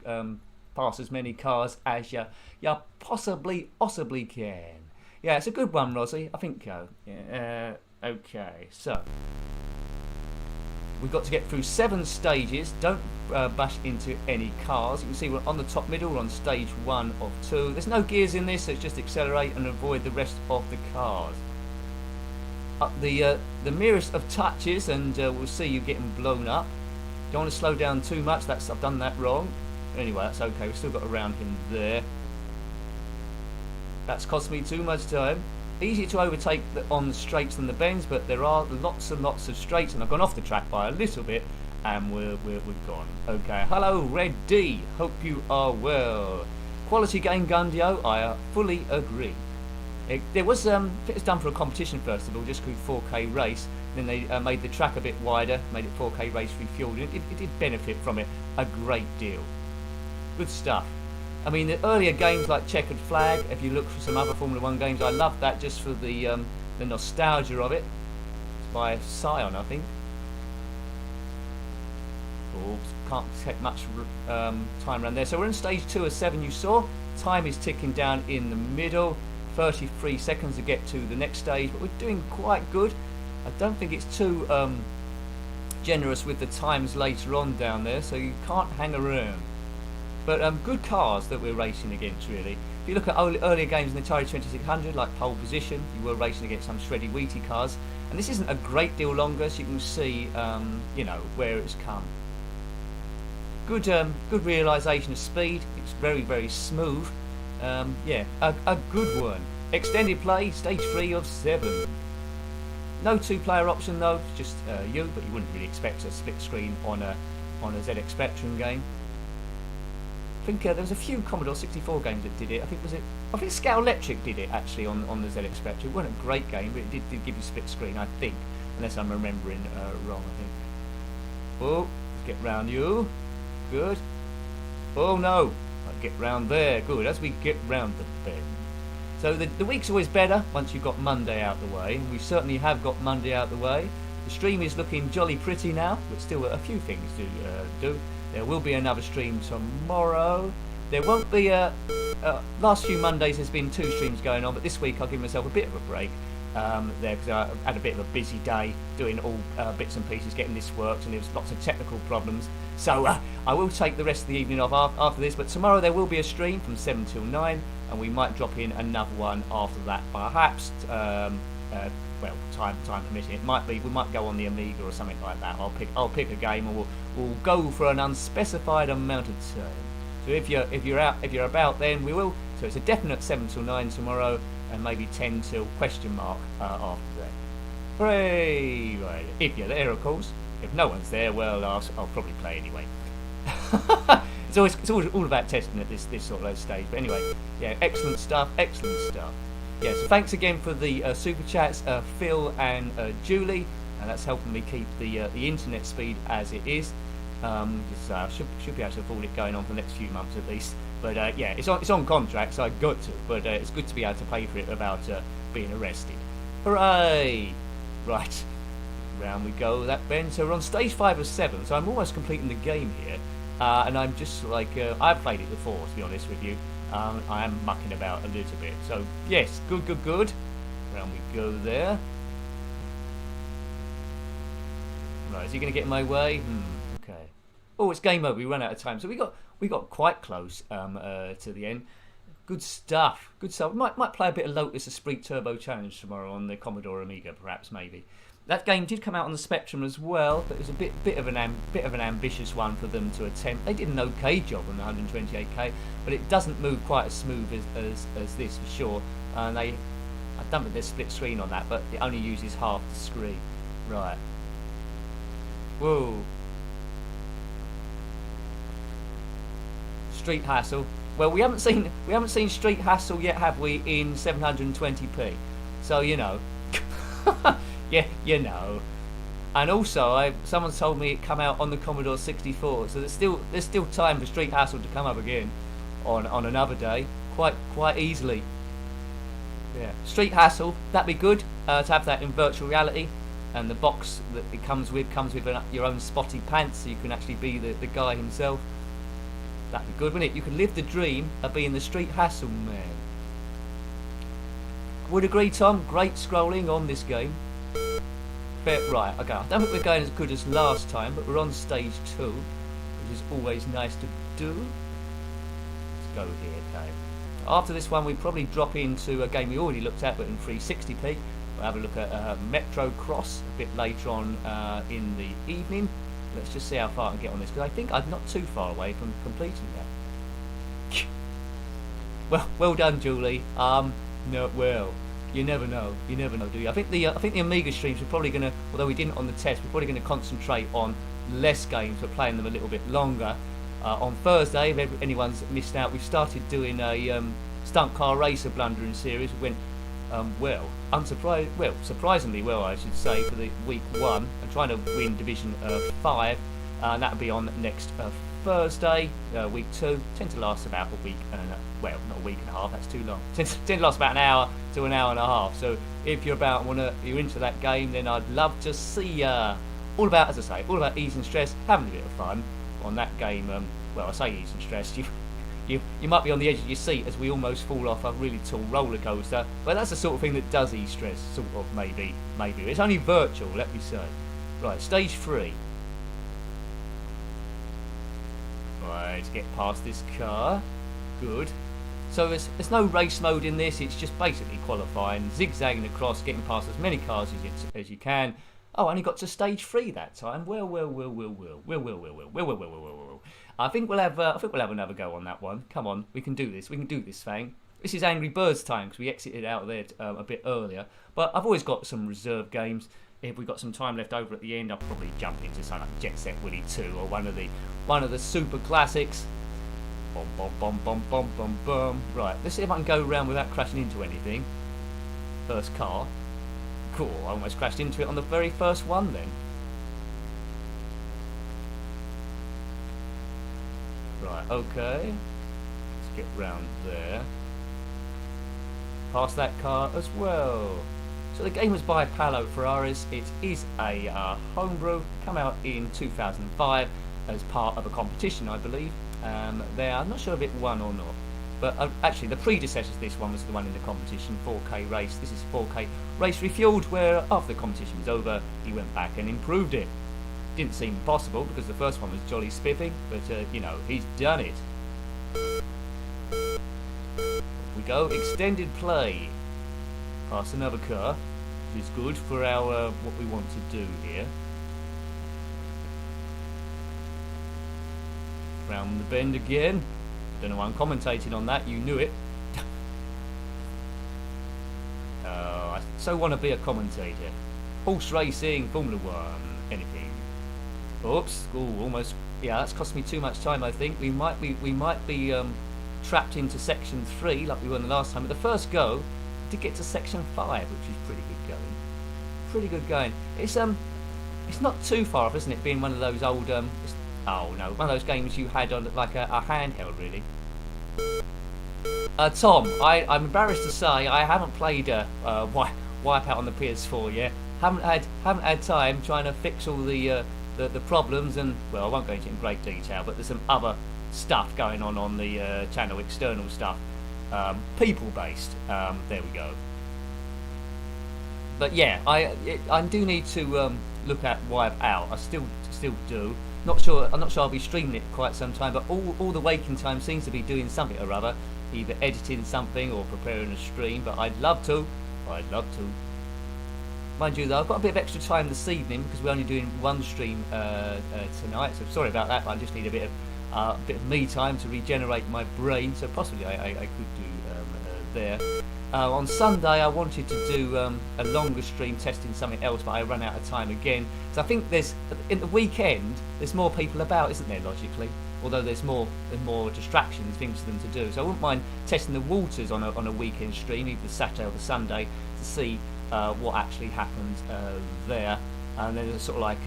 Pass as many cars as you possibly can. Yeah, it's a good one, Rosie. I think so. Yeah, okay, so we've got to get through 7 stages. Don't bash into any cars. You can see we're on the top middle. We're on stage 1 of 2. There's no gears in this, so it's just accelerate and avoid the rest of the cars. Up the merest of touches, and we'll see you getting blown up. Don't want to slow down too much. I've done that wrong. Anyway, that's okay. We've still got around him there. That's cost me too much time. Easier to overtake on the straights than the bends, but there are lots and lots of straights, and I've gone off the track by a little bit, and we're gone. Okay, hello Red D, hope you are well. Quality game, Gundio, I fully agree. It was done for a competition first of all, just called 4K Race. Then they made the track a bit wider, made it 4K Race Refuelled. It did benefit from it a great deal. Good stuff. I mean, the earlier games like Checkered Flag, if you look for some other Formula 1 games, I love that just for the nostalgia of it. It's by Scion, I think. Oops, can't take much time around there. So we're in stage 2 of 7, you saw. Time is ticking down in the middle. 33 seconds to get to the next stage, but we're doing quite good. I don't think it's too generous with the times later on down there, so you can't hang around. But good cars that we're racing against, really. If you look at earlier games in the Atari 2600, like Pole Position, you were racing against some shreddy wheaty cars. And this isn't a great deal longer, so you can see, you know, where it's come. Good realisation of speed. It's very, very smooth. Yeah, a good one. Extended play, stage 3 of 7. No 2-player option though, just you, but you wouldn't really expect a split screen on a ZX Spectrum game. I think there was a few Commodore 64 games that did it. I think Scout Electric did it actually on the ZX Spectrum. It wasn't a great game, but it did give you split screen, I think, unless I'm remembering wrong. I think. Oh, get round you. Good. Oh no, I'll get round there. Good. As we get round the bend. So the week's always better once you've got Monday out the way. We certainly have got Monday out the way. The stream is looking jolly pretty now, but still a few things to do. There will be another stream tomorrow. There won't be last few Mondays there's been 2 streams going on, but this week I'll give myself a bit of a break there, because I had a bit of a busy day doing all bits and pieces, getting this worked, and there was lots of technical problems. So I will take the rest of the evening off after this, but tomorrow there will be a stream from 7 till 9, and we might drop in another one after that, perhaps. Well, time permitting. It might be we might go on the Amiga or something like that. I'll pick a game, and we'll go for an unspecified amount of time. So if you're about, then we will. So it's a definite 7 till 9 tomorrow, and maybe 10 till question mark after that. Hooray! Right. If you're there, of course. If no one's there, well, I'll probably play anyway. It's always all about testing at this sort of stage. But anyway, yeah, excellent stuff. Yeah, so thanks again for the super chats, Phil and Julie, and that's helping me keep the internet speed as it is. Should be able to afford it going on for the next few months at least. But yeah, it's on contract, so I got to. But it's good to be able to pay for it without being arrested. Hooray! Right, round we go. That Ben. So we're on stage 5 of 7. So I'm almost completing the game here, and I'm just like I've played it before, to be honest with you. I am mucking about a little bit. So yes, good. Round we go there. Right, is he going to get in my way? Okay. Oh, it's game over. We run out of time. So we got quite close to the end. Good stuff. We might play a bit of Lotus Esprit Turbo Challenge tomorrow on the Commodore Amiga, perhaps, maybe. That game did come out on the Spectrum as well, but it was a bit of an ambitious one for them to attempt. They did an okay job on the 128K, but it doesn't move quite as smooth as this for sure. And I don't think there's split screen on that, but it only uses half the screen. Right. Whoa. Street Hassle. Well, we haven't seen Street Hassle yet, have we? In 720p. So you know. Yeah, you know. And also, someone told me it come out on the Commodore 64, so there's still time for Street Hassle to come up again on another day, quite easily. Yeah, Street Hassle, that'd be good to have that in virtual reality, and the box that it comes with your own spotty pants, so you can actually be the guy himself. That'd be good, wouldn't it? You could live the dream of being the Street Hassle man. Would agree, Tom. Great scrolling on this game. Right, okay, I don't think we're going as good as last time, but we're on stage 2, which is always nice to do. Let's go here, okay. After this one, we probably drop into a game we already looked at, but in 360p. We'll have a look at Metro Cross a bit later on in the evening. Let's just see how far I can get on this, because I think I'm not too far away from completing that. Well done, Julie. No, well. You never know, do you? I think the Amiga streams we're probably going to, although we didn't on the test, we're probably going to concentrate on less games. We're playing them a little bit longer. On Thursday, if anyone's missed out, we've started doing a stunt car racer blundering series. It went surprisingly well, I should say, for the week 1. I'm trying to win Division 5, and that'll be on next Thursday, week 2. Tend to last about a week and not a week and a half. That's too long. Tend to last about an hour to an hour and a half. So if you're into that game, then I'd love to see ya. All about easing stress, having a bit of fun on that game. I say easing stress. You might be on the edge of your seat as we almost fall off a really tall roller coaster. But that's the sort of thing that does ease stress. Sort of, maybe. It's only virtual, let me say. Right, stage 3. Right, get past this car. Good. So there's no race mode in this. It's just basically qualifying, zigzagging across, getting past as many cars as you can. Oh, I only got to stage 3 that time. Well. I think we'll have another go on that one. Come on, we can do this. We can do this thing. This is Angry Birds time because we exited out there a bit earlier. But I've always got some reserve games. If we've got some time left over at the end, I'll probably jump into something like Jet Set Willy 2 or one of the super classics. Bum. Right, let's see if I can go around without crashing into anything. First car. Cool, I almost crashed into it on the very first one then. Right, okay. Let's get round there. Past that car as well. So the game was by Paolo Ferraris. It is a homebrew, come out in 2005 as part of a competition, I believe. I'm not sure if it won or not. But actually, the predecessor to this one was the one in the competition, 4K Race. This is 4K Race Refuelled, where after the competition was over, he went back and improved it. Didn't seem possible because the first one was jolly spiffing, but you know, he's done it. We go, extended play. Past another car, which is good for our what we want to do here. Round the bend again. Don't know why I'm commentating on that, you knew it. I so want to be a commentator. Horse racing, Formula 1, anything. Oops, ooh, almost, yeah, that's cost me too much time, I think. We might be trapped into section 3 like we were the last time. But the first go, we did get to section 5, which is pretty good going. Pretty good going. It's not too far off, isn't it, being one of those old, oh no, one of those games you had on like a handheld, really. Tom, I'm embarrassed to say I haven't played Wipeout on the PS4 yet. Haven't had time trying to fix all the problems, and well, I won't go into it in great detail, but there's some other stuff going on the channel, external stuff, people based. There we go. But yeah, I do need to look at Wipeout. I still do. I'm not sure I'll be streaming it quite some time, but all the waking time seems to be doing something or other, either editing something or preparing a stream. But I'd love to. Mind you though, I've got a bit of extra time this evening because we're only doing one stream tonight. So sorry about that, but I just need a bit of me time to regenerate my brain. So possibly I could do there. On Sunday I wanted to do a longer stream testing something else, but I ran out of time again. So I think in the weekend there's more people about, isn't there, logically? Although there's more distractions, things for them to do. So I wouldn't mind testing the waters on a weekend stream, either the Saturday or the Sunday, to see what actually happens there. And then there's sort of like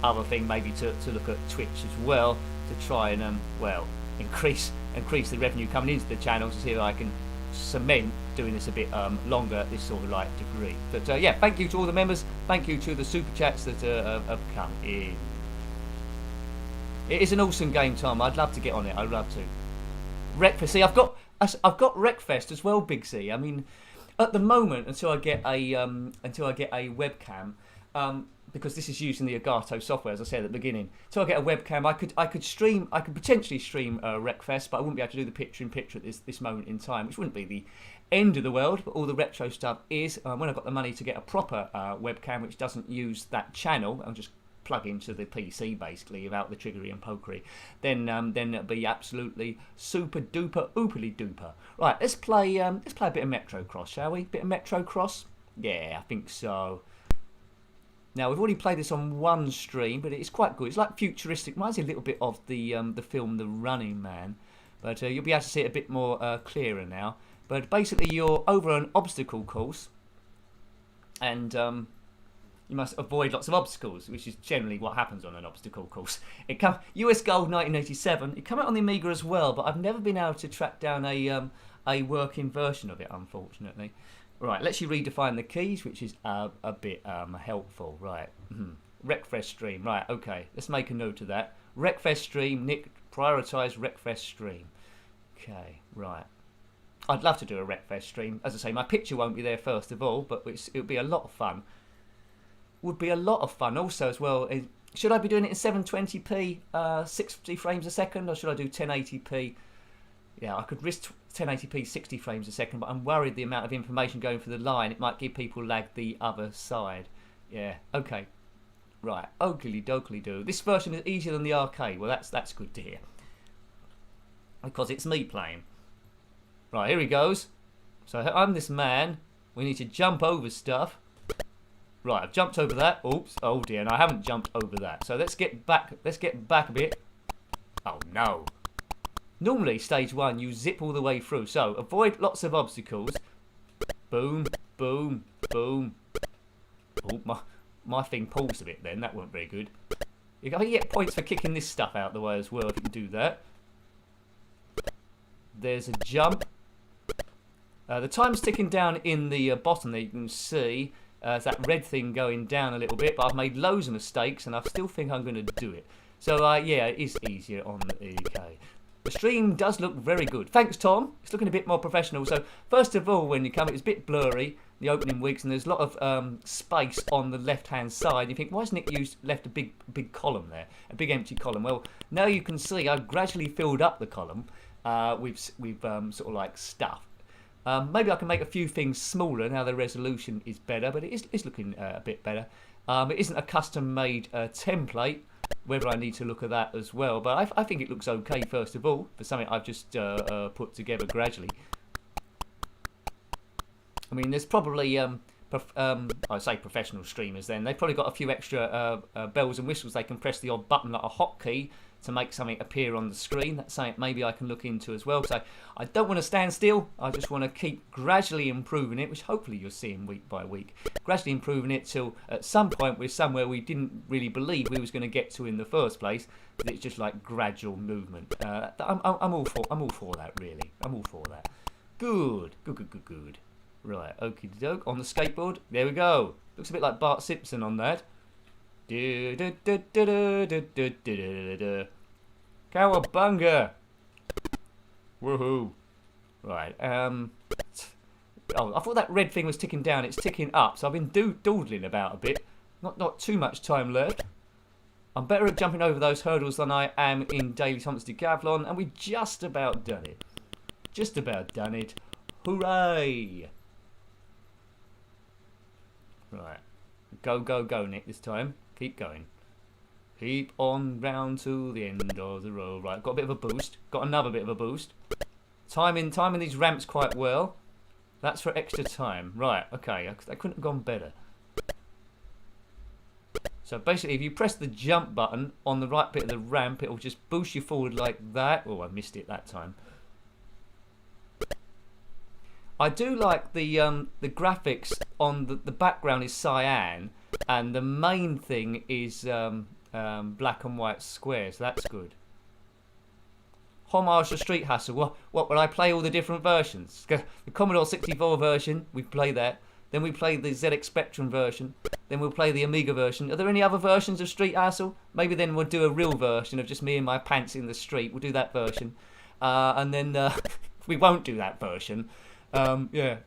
other thing maybe to look at Twitch as well, to try and well increase the revenue coming into the channel, to see if I can cement doing this a bit longer at this sort of like degree. But yeah, thank you to all the members, thank you to the super chats that have come in. It is an awesome game, Tom. I'd love to get on it. I'd love to. Wreckfest. See, I've got Wreckfest as well, Big C. I mean, at the moment, until I get a webcam, because this is using the Elgato software, as I said at the beginning. Until I get a webcam, I could potentially stream Wreckfest, but I wouldn't be able to do the picture-in-picture at this moment in time, which wouldn't be the end of the world. But all the retro stuff is. When I've got the money to get a proper webcam, which doesn't use that channel, I'll just plug into the PC basically without the triggery and pokery, then it'll be absolutely super duper oopily duper. Right, let's play a bit of Metro Cross, shall we? Bit of Metro Cross? Yeah, I think so. Now we've already played this on one stream, but it's quite good. It's like futuristic, reminds me a little bit of the film The Running Man, but you'll be able to see it a bit more clearer now. But basically, you're over an obstacle course, and you must avoid lots of obstacles, which is generally what happens on an obstacle course. US Gold 1987. It came out on the Amiga as well, but I've never been able to track down a working version of it, unfortunately. Right, let's you redefine the keys, which is a bit helpful. Right, Wreckfest stream. Right, okay, let's make a note of that. Wreckfest stream. Nick, prioritise Wreckfest stream. Okay, right. I'd love to do a Wreckfest stream. As I say, my picture won't be there first of all, but it'll be a lot of fun. Would be a lot of fun also as well. Should I be doing it in 720p 60 frames a second, or should I do 1080p? Yeah, I could risk 1080p 60 frames a second, but I'm worried the amount of information going through the line, it might give people lag the other side. Yeah, okay. Right, oakley dokley do. This version is easier than the arcade. Well, that's good to hear, because it's me playing. Right, here he goes. So I'm this man. We need to jump over stuff. Right, I've jumped over that. Oops. Oh dear, and I haven't jumped over that. So let's get back a bit. Oh no. Normally, stage 1, you zip all the way through. So avoid lots of obstacles. Boom, boom, boom. Oh, my thing paused a bit then. That weren't very good. You get points for kicking this stuff out the way as well, if you can do that. There's a jump. The time's ticking down in the bottom there, you can see. It's that red thing going down a little bit, but I've made loads of mistakes and I still think I'm going to do it. So yeah, it is easier on the UK. The stream does look very good. Thanks, Tom. It's looking a bit more professional. So, first of all, when you come, it was a bit blurry, the opening weeks, and there's a lot of space on the left-hand side. You think, why hasn't it left a big column there, a big empty column? Well, now you can see I've gradually filled up the column with sort of like stuff. Maybe I can make a few things smaller now the resolution is better, but it is looking a bit better. It isn't a custom-made template, whether I need to look at that as well, but I think it looks okay, first of all, for something I've just put together gradually. I mean, there's probably, I say professional streamers then, they've probably got a few extra bells and whistles. They can press the odd button like a hotkey to make something appear on the screen. That's something maybe I can look into as well. So I don't want to stand still. I just want to keep gradually improving it, which hopefully you're seeing week by week. Gradually improving it till at some point we're somewhere we didn't really believe we was going to get to in the first place. But it's just like gradual movement. I'm all for that, really. I'm all for that. Good. Right, okie doke. On the skateboard, there we go. Looks a bit like Bart Simpson on that. Cowabunga! Woohoo! Right. Oh, I thought that red thing was ticking down. It's ticking up. So I've been dawdling about a bit. Not too much time left. I'm better at jumping over those hurdles than I am in Daily Thomas Decathlon, and we just about done it. Just about done it. Hooray! Right. Go, Nick, this time. Keep going. Keep on round to the end of the road. Right, got a bit of a boost. Got another bit of a boost. Timing these ramps quite well. That's for extra time. Right, okay. That couldn't have gone better. So basically, if you press the jump button on the right bit of the ramp, it will just boost you forward like that. Oh, I missed it that time. I do like the graphics on the background is cyan, and the main thing is black and white squares. That's good. Homage to Street Hustle. What will I play all the different versions? The Commodore 64 version, we play that. Then we play the ZX Spectrum version. Then we'll play the Amiga version. Are there any other versions of Street Hustle? Maybe then we'll do a real version of just me and my pants in the street. We'll do that version. And then we won't do that version. Yeah.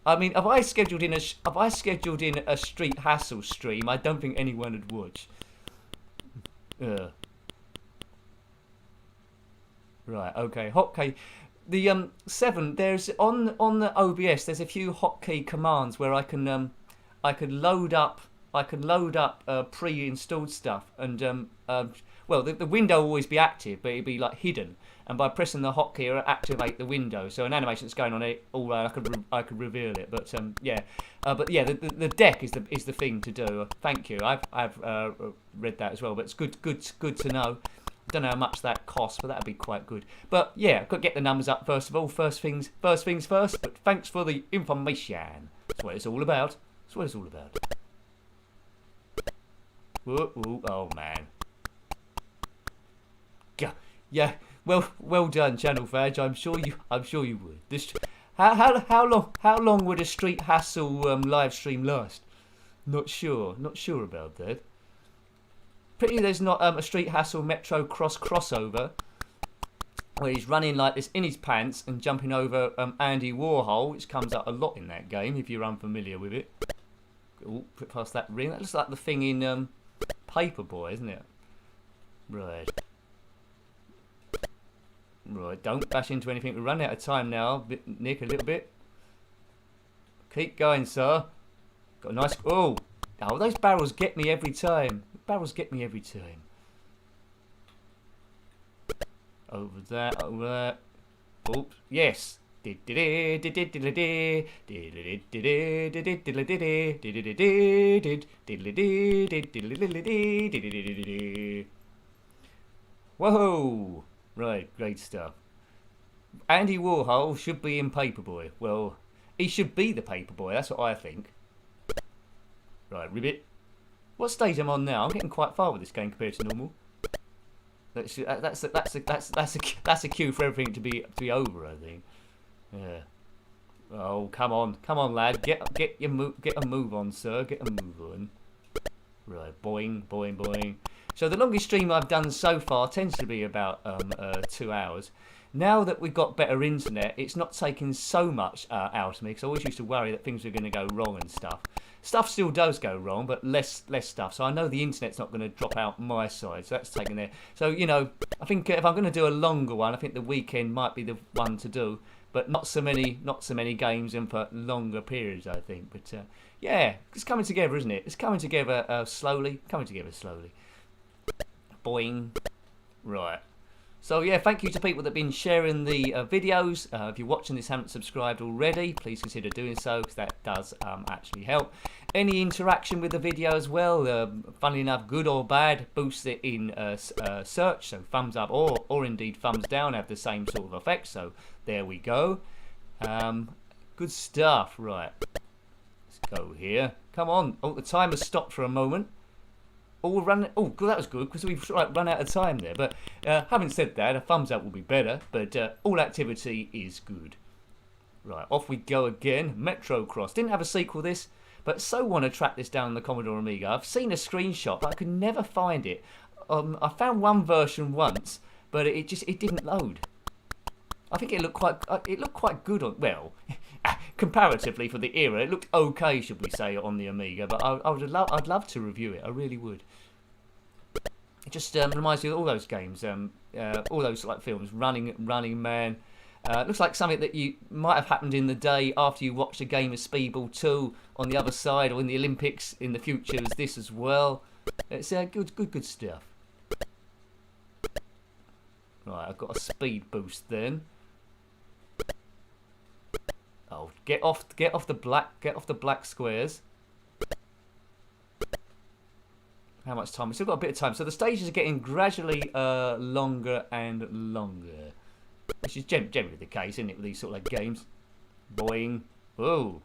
I mean, have I scheduled in a Street Hustle stream? I don't think anyone would watch. Right, okay. Hotkey. The 7, there's on the OBS there's a few hotkey commands where I can load up pre-installed stuff, and well, the window will always be active, but it'll be like hidden, and by pressing the hotkey it'll activate the window. So an animation that's going on it, all I could reveal it. But yeah, the deck is the thing to do. Thank you. I've read that as well, but it's good to know. I don't know how much that costs, but that'd be quite good. But yeah, got to get the numbers up first of all. First things first. But thanks for the information. That's what it's all about. That's what it's all about. Ooh, oh man. Yeah. Well done, Channel Fadge. I'm sure you would. This how long would a Street Hustle live stream last? Not sure about that. Pity there's not a Street Hustle Metro Cross crossover where he's running like this in his pants and jumping over Andy Warhol, which comes up a lot in that game if you're unfamiliar with it. Oh, put past that ring. That looks like the thing in Paperboy, isn't it? Right. Right, don't bash into anything. We're running out of time now, Nick, a little bit. Keep going, sir. Got a nice... Oh, those barrels get me every time. Barrels get me every time. Over there. Oops, yes. Whoa! Right, great stuff. Andy Warhol should be in Paperboy. Well, he should be the Paperboy. That's what I think. Right, ribbit. What stage am I on now? I'm getting quite far with this game compared to normal. That's a cue for everything to be over, I think. Yeah. Oh, come on, lad. Get a move on, sir. Get a move on. Right, boing. So the longest stream I've done so far tends to be about 2 hours. Now that we've got better internet, it's not taking so much out of me, because I always used to worry that things were going to go wrong and stuff. Stuff still does go wrong, but less stuff. So I know the internet's not going to drop out my side, so that's taken there. So, you know, I think if I'm going to do a longer one, I think the weekend might be the one to do. But not so many games and for longer periods, I think. But yeah, it's coming together, isn't it? It's coming together slowly. Boing. Right. So yeah, thank you to people that have been sharing the videos. If you're watching this and haven't subscribed already, please consider doing so, because that does actually help. Any interaction with the video as well, funnily enough, good or bad, boosts it in search. So thumbs up or indeed thumbs down have the same sort of effect. So there we go. Good stuff. Right. Let's go here. Come on. Oh, the timer stopped for a moment. Oh, that was good, because we've run out of time there. But having said that, a thumbs up will be better. But all activity is good. Right, off we go again. Metro Cross. Didn't have a sequel this, but so want to track this down on the Commodore Amiga. I've seen a screenshot, but I could never find it. I found one version once, but it didn't load. I think it looked quite good on, well, comparatively for the era. It looked okay, should we say, on the Amiga. But I'd love to review it. I really would. It just reminds me of all those games, all those like films. Running Man. Looks like something that you might have happened in the day after you watched a game of Speedball 2 on the other side, or in the Olympics in the future. As this as well. It's good stuff. Right, I've got a speed boost then. Oh, get off the black squares. How much time? We've still got a bit of time. So the stages are getting gradually longer and longer, which is generally the case, isn't it, with these sort of like games? Boing. Whoa.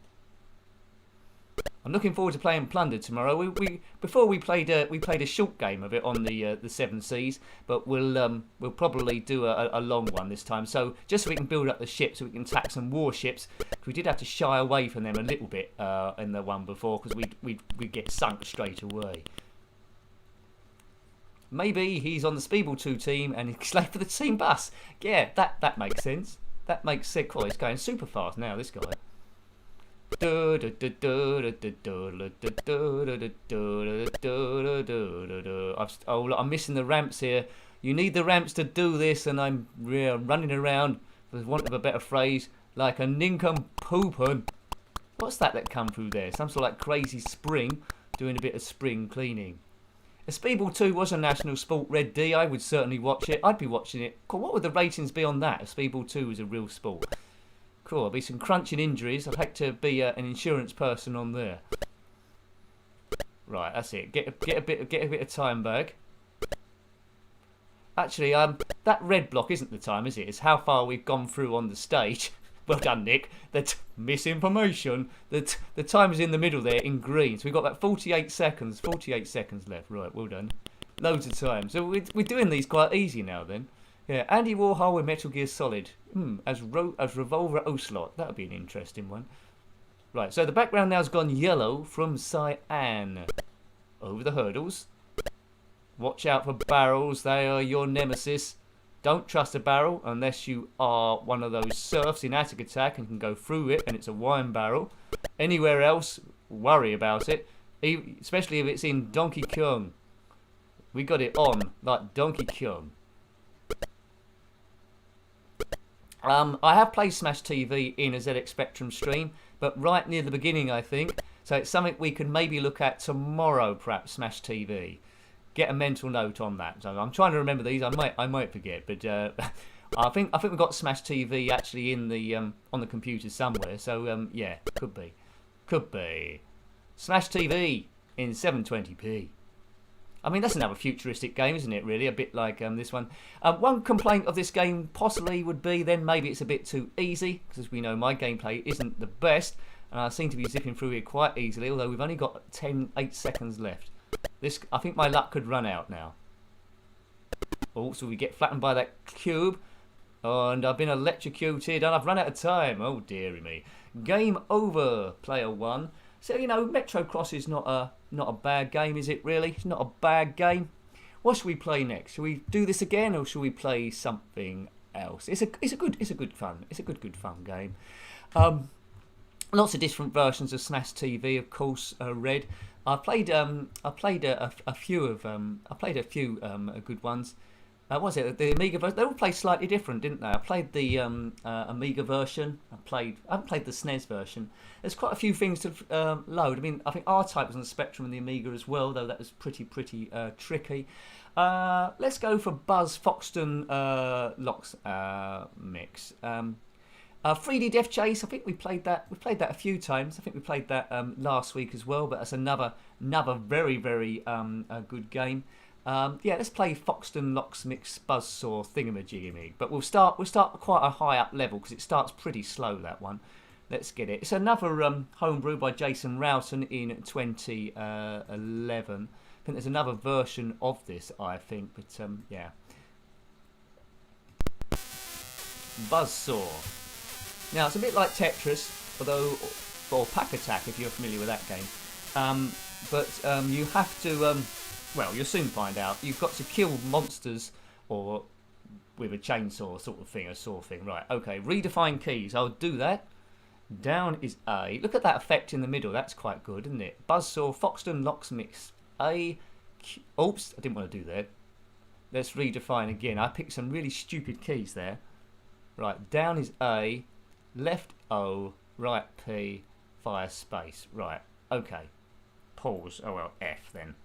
I'm looking forward to playing Plunder tomorrow. Before we played a short game of it on the 7 Seas, but we'll probably do a long one this time. So just so we can build up the ships, so we can attack some warships. We did have to shy away from them a little bit in the one before, because we'd get sunk straight away. Maybe he's on the Speedball 2 team and he's late for the team bus. Yeah, that makes sense. That makes sense. Oh, he's going super fast now, this guy. I'm missing the ramps here. You need the ramps to do this, and I'm running around, for want of a better phrase, like a nincompoopin. What's that come through there? Some sort of like crazy spring, doing a bit of spring cleaning. If Speedball 2 was a national sport, Red D, I would certainly watch it. I'd be watching it. Cool, what would the ratings be on that if Speedball 2 was a real sport? Cool, there'll be some crunching injuries. I'd hate to be an insurance person on there. Right, that's it. Get a bit of time back. Actually, that red block isn't the time, is it? It's how far we've gone through on the stage. Well done, Nick. That's misinformation. The time is in the middle there in green. So we've got about 48 seconds. 48 seconds left. Right, well done. Loads of time. So we're doing these quite easy now then. Yeah, Andy Warhol with Metal Gear Solid. As Revolver Ocelot. That would be an interesting one. Right, so the background now has gone yellow from cyan. Over the hurdles. Watch out for barrels. They are your nemesis. Don't trust a barrel unless you are one of those serfs in Attic Attack and can go through it and it's a wine barrel. Anywhere else, worry about it. Especially if it's in Donkey Kong. We got it on like Donkey Kong. I have played Smash TV in a ZX Spectrum stream, but right near the beginning, I think. So it's something we could maybe look at tomorrow, perhaps, Smash TV. Get a mental note on that. So I'm trying to remember these. I might forget, but I think we've got Smash TV actually in the on the computer somewhere. So yeah, could be Smash TV in 720p. I mean, that's another futuristic game, isn't it, really? A bit like this one. One complaint of this game possibly would be then maybe it's a bit too easy, because as we know, my gameplay isn't the best, and I seem to be zipping through here quite easily, although we've only got 8 seconds left. I think my luck could run out now. Oh, so we get flattened by that cube, and I've been electrocuted, and I've run out of time. Oh, dearie me. Game over, player 1. So, you know, Metro Cross is not a bad game, is it really? It's not a bad game. what should we play next? Shall we do this again, or shall we play something else? It's a good fun game. Lots of different versions of SNES TV, of course. Red. I played a few good ones. What was it? The Amiga version. They all played slightly different, didn't they? I played the Amiga version. I haven't played the SNES version. There's quite a few things to load. I mean, I think R-Type was on the Spectrum and the Amiga as well, though that was pretty tricky. Let's go for Buzz Foxton Locks mix. 3D Death Chase. I think we played that. We played that a few times. I think we played that last week as well. But that's another very good game. Let's play Foxton Locksmith's Buzzsaw Thingamajiggy. But we'll start quite a high up level because it starts pretty slow, that one. Let's get it. It's another homebrew by Jason Roughton in 2011. I think there's another version of this, I think, but yeah. Buzzsaw. Now it's a bit like Tetris, or Pack Attack if you're familiar with that game. You have to. Well, you'll soon find out. You've got to kill monsters, or with a chainsaw sort of thing, a saw thing. Right, okay, redefine keys. I'll do that. Down is A. Look at that effect in the middle. That's quite good, isn't it? Buzzsaw, Foxton Locksmiths. A. Oops, I didn't want to do that. Let's redefine again. I picked some really stupid keys there. Right, down is A. Left O. Right P. Fire space. Right, okay. Pause. Oh, well, F then.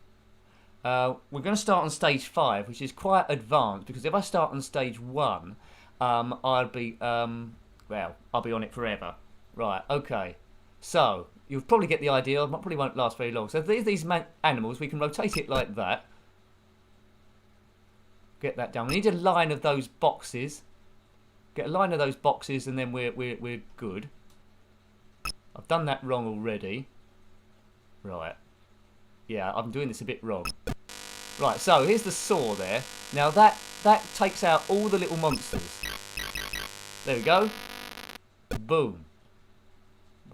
We're going to start on stage 5, which is quite advanced, because if I start on stage 1, I'll be on it forever. Right, okay. So, you'll probably get the idea. It probably won't last very long. So, these animals, we can rotate it like that. Get that done. We need a line of those boxes. Get a line of those boxes, and then we're good. I've done that wrong already. Right. Yeah, I'm doing this a bit wrong. Right, so here's the saw there. Now that takes out all the little monsters. There we go. Boom.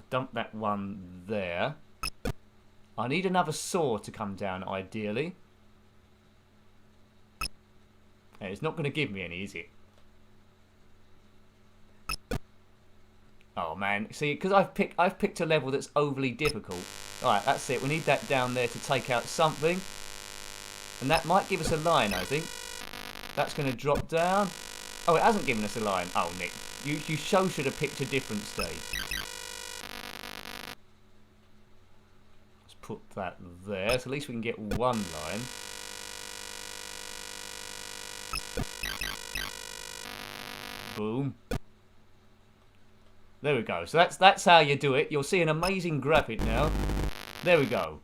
Dump that one there. I need another saw to come down, ideally. And it's not going to give me any, is it? Oh man, see, because I've picked a level that's overly difficult. Alright, that's it. We need that down there to take out something. And that might give us a line, I think. That's going to drop down. Oh, it hasn't given us a line. Oh, Nick, you should have picked a different stage. Let's put that there, so at least we can get one line. Boom. There we go. So that's how you do it. You'll see an amazing graphic now. There we go.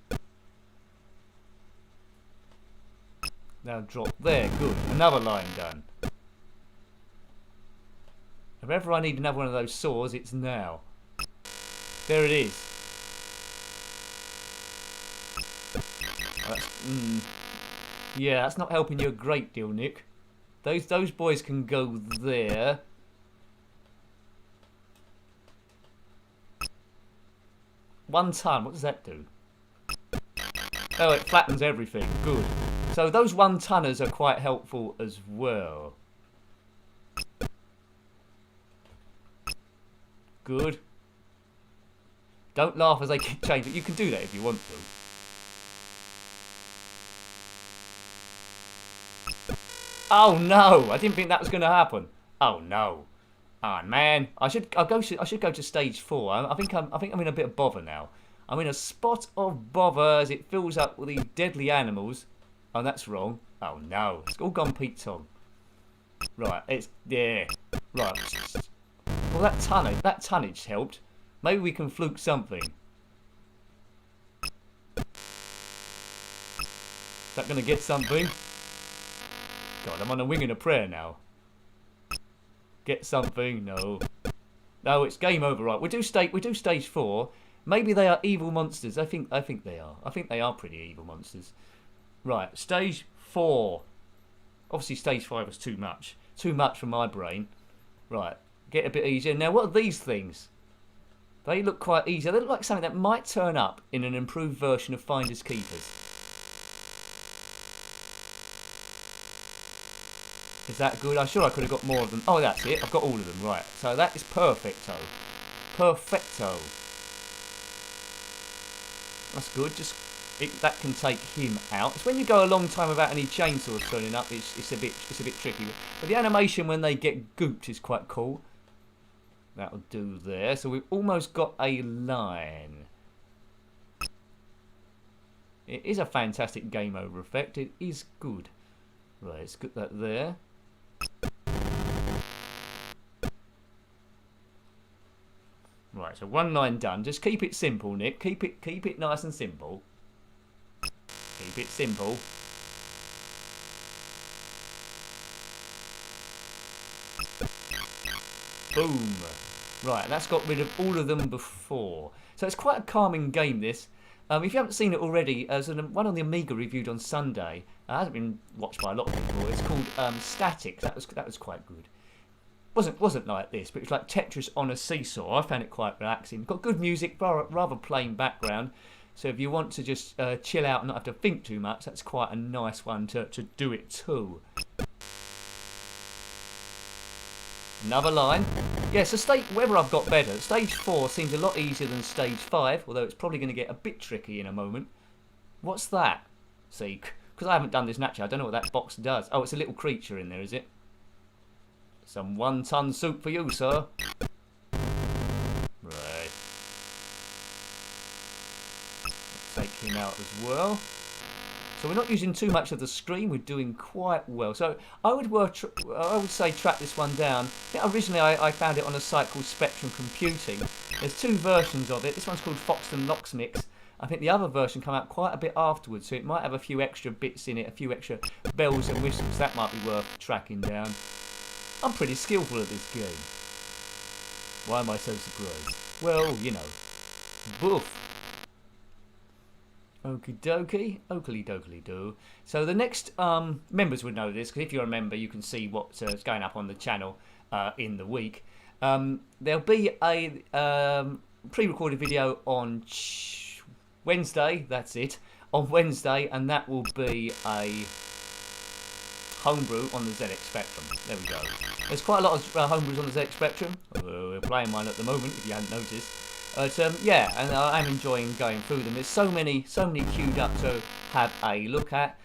Now drop there. Good. Another line done. If ever I need another one of those saws, it's now. There it is. Yeah, that's not helping you a great deal, Nick. Those boys can go there. 1 ton, what does that do? Oh, it flattens everything. Good. So those 1 tonners are quite helpful as well. Good. Don't laugh as they keep changing. You can do that if you want to. Oh no! I didn't think that was going to happen. Oh no! Ah man, I should go to stage 4. I think I'm in a bit of bother now. I'm in a spot of bother as it fills up with these deadly animals. Oh, that's wrong. Oh no, it's all gone Pete Tong. Right, it's there. Right. Well, that tonnage helped. Maybe we can fluke something. Is that going to get something? God, I'm on a wing and a prayer now. Get something? No. No, it's game over. Right, we do stage 4. Maybe they are evil monsters. I think they are. I think they are pretty evil monsters. Right, stage 4. Obviously, stage 5 was too much. Too much for my brain. Right, get a bit easier. Now, what are these things? They look quite easy. They look like something that might turn up in an improved version of Finders Keepers. Is that good? I'm sure I could have got more of them. Oh, that's it. I've got all of them. Right. So that is perfecto. Perfecto. That's good. Just that can take him out. It's when you go a long time without any chainsaws turning up. It's a bit tricky. But the animation when they get gooped is quite cool. That'll do there. So we've almost got a line. It is a fantastic game over effect. It is good. Right, let's get that there. Right, so one line done. Just keep it simple, Nick. Keep it nice and simple. Keep it simple. Boom. Right, that's got rid of all of them before. So it's quite a calming game, this. If you haven't seen it already, there's one on the Amiga reviewed on Sunday. It hasn't been watched by a lot of people. It's called Static. That was quite good. Wasn't like this, but it's like Tetris on a seesaw. I found it quite relaxing. Got good music, rather plain background. So if you want to just chill out and not have to think too much, that's quite a nice one to do it to. Another line. Yeah, so whether I've got better. Stage 4 seems a lot easier than Stage 5, although it's probably going to get a bit tricky in a moment. What's that? See, because I haven't done this naturally, I don't know what that box does. Oh, it's a little creature in there, is it? Some 1-ton soup for you, sir. Right. Take him out as well. So we're not using too much of the screen. We're doing quite well. So I would say track this one down. I think originally I found it on a site called Spectrum Computing. There's 2 versions of it. This one's called Foxton Locksmiths. I think the other version came out quite a bit afterwards, so it might have a few extra bits in it, a few extra bells and whistles. That might be worth tracking down. I'm pretty skillful at this game. Why am I so surprised? Well, you know. Boof. Okie dokie, oakley dokely do. So the next members would know this, because if you're a member, you can see what's going up on the channel in the week. There'll be a pre-recorded video on Wednesday. That's it, on Wednesday, and that will be a homebrew on the ZX Spectrum. There we go. There's quite a lot of homebrews on the ZX Spectrum. We're playing one at the moment, if you hadn't noticed. Yeah, and I'm enjoying going through them. There's so many queued up to have a look at.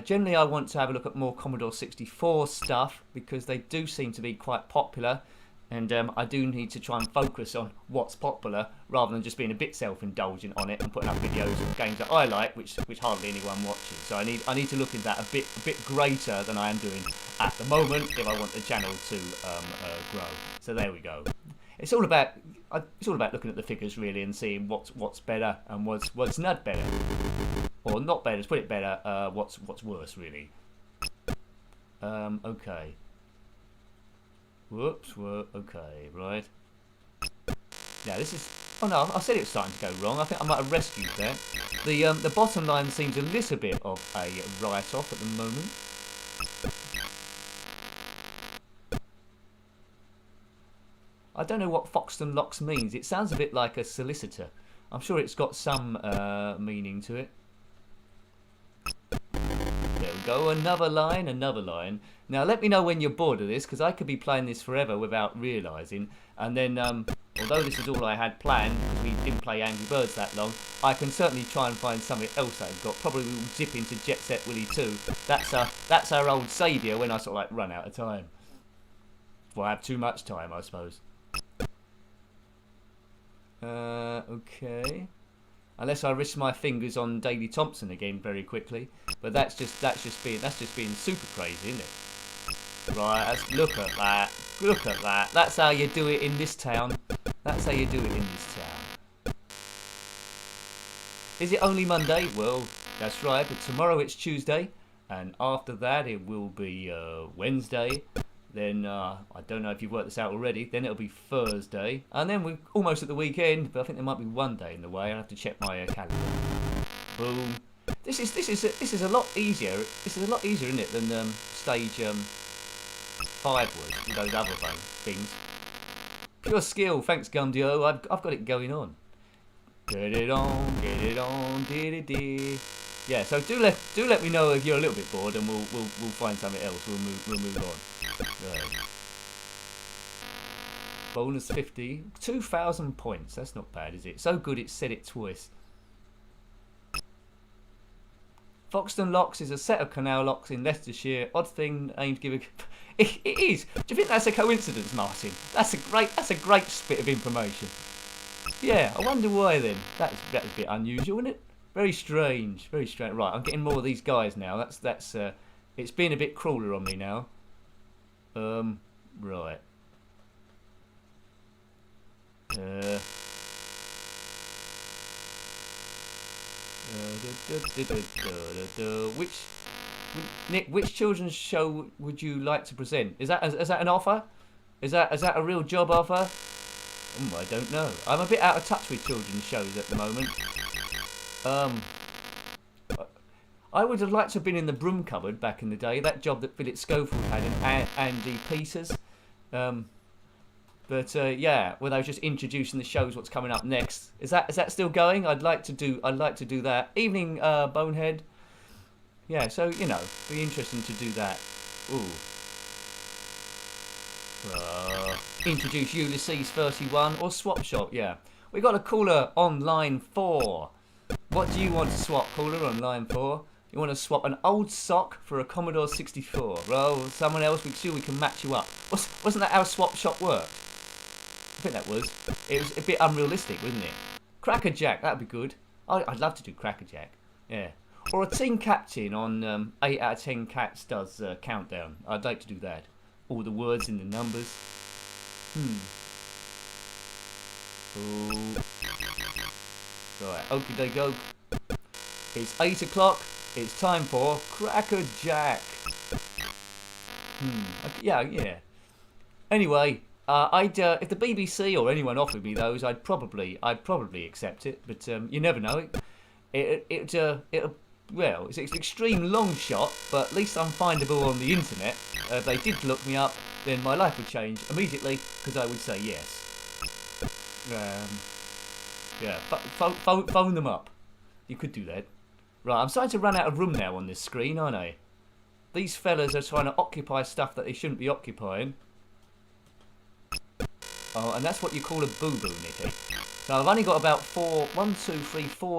Generally, I want to have a look at more Commodore 64 stuff because they do seem to be quite popular, and I do need to try and focus on what's popular rather than just being a bit self-indulgent on it and putting up videos of games that I like, which hardly anyone watches. So I need to look into that a bit greater than I am doing at the moment if I want the channel to grow. So there we go. It's all about looking at the figures really and seeing what's better and what's not better, or not better. Let's put it better. What's worse really. Okay. Whoops. Okay. Right. Now this is. Oh no! I said it was starting to go wrong. I think I might have rescued that. The bottom line seems a little bit of a write-off at the moment. I don't know what Foxton Locks means. It sounds a bit like a solicitor. I'm sure it's got some meaning to it. There we go. Another line. Now let me know when you're bored of this, because I could be playing this forever without realising. And then, although this is all I had planned, because we didn't play Angry Birds that long, I can certainly try and find something else that I've got. Probably we'll zip into Jet Set Willy 2. That's our old saviour when I sort of like run out of time. Well, I have too much time, I suppose. Okay. Unless I risk my fingers on Daley Thompson again very quickly, but that's just being super crazy, isn't it? Right. Look at that. That's how you do it in this town. Is it only Monday? Well, that's right. But tomorrow it's Tuesday, and after that it will be Wednesday. Then, I don't know if you've worked this out already, then it'll be Thursday. And then we're almost at the weekend, but I think there might be one day in the way. I'll have to check my calendar. Boom. This is a lot easier. This is a lot easier, isn't it, than stage 5 was, with those other things. Pure skill, thanks Gumdio. I've got it going on. Get it on, did it. Yeah, so do let me know if you're a little bit bored, and we'll find something else. We'll move on. Right. Bonus 50, 2,000 points. That's not bad, is it? So good it said it twice. Foxton Locks is a set of canal locks in Leicestershire. Odd thing aimed to give a... It is. Do you think that's a coincidence, Martin? That's a great bit of information. Yeah, I wonder why then. That's a bit unusual, isn't it? Very strange. Very strange. Right, I'm getting more of these guys now. That's it's been a bit crueler on me now. Right. Nick, which children's show would you like to present? Is that an offer? Is that a real job offer? I don't know. I'm a bit out of touch with children's shows at the moment. I would have liked to have been in the broom cupboard back in the day. That job that Philip Schofield had in Andy Peters. But yeah, where they were just introducing the shows, what's coming up next. Is that still going? I'd like to do that. Evening Bonehead. Yeah, so you know, be interesting to do that. Ooh. Introduce Ulysses 31 or Swap Shop. Yeah, we got a caller on line 4. What do you want to swap, caller, on line 4? You want to swap an old sock for a Commodore 64? Well, someone else, we can match you up. Wasn't that how Swap Shop worked? I think that was. It was a bit unrealistic, wasn't it? Cracker Jack, that'd be good. I'd love to do Cracker Jack. Yeah. Or a team captain on 8 out of 10 Cats does Countdown. I'd like to do that. All the words in the numbers. Ooh. Right, okie dokie go. It's 8 o'clock. It's time for Cracker Jack. Yeah. Anyway, I'd if the BBC or anyone offered me those, I'd probably accept it. But you never know. Well, it's an extreme long shot, but at least I'm findable on the internet. If they did look me up, then my life would change immediately because I would say yes. Yeah, phone them up. You could do that. Right, I'm starting to run out of room now on this screen, aren't I? These fellas are trying to occupy stuff that they shouldn't be occupying. Oh, and that's what you call a boo-boo, Nicky. So I've only got about 4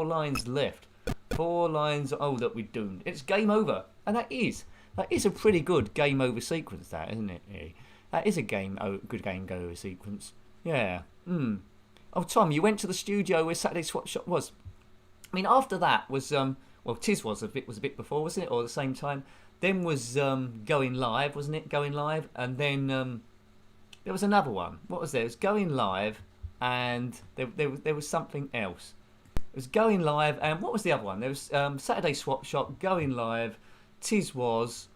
lines left. 4 lines. Oh, look, we're doomed. It's game over, and that is a pretty good game over sequence, that, isn't it? Yeah. That is a good game over sequence. Yeah. Oh, Tom, you went to the studio where Saturday Swap Shop was. I mean, after that was Tiz was a bit before, wasn't it, or at the same time? Then was Going Live, wasn't it? Going Live, and then there was another one. What was there? It was Going Live, and there was something else. It was Going Live, and what was the other one? There was Saturday Swap Shop, Going Live, Tiz was.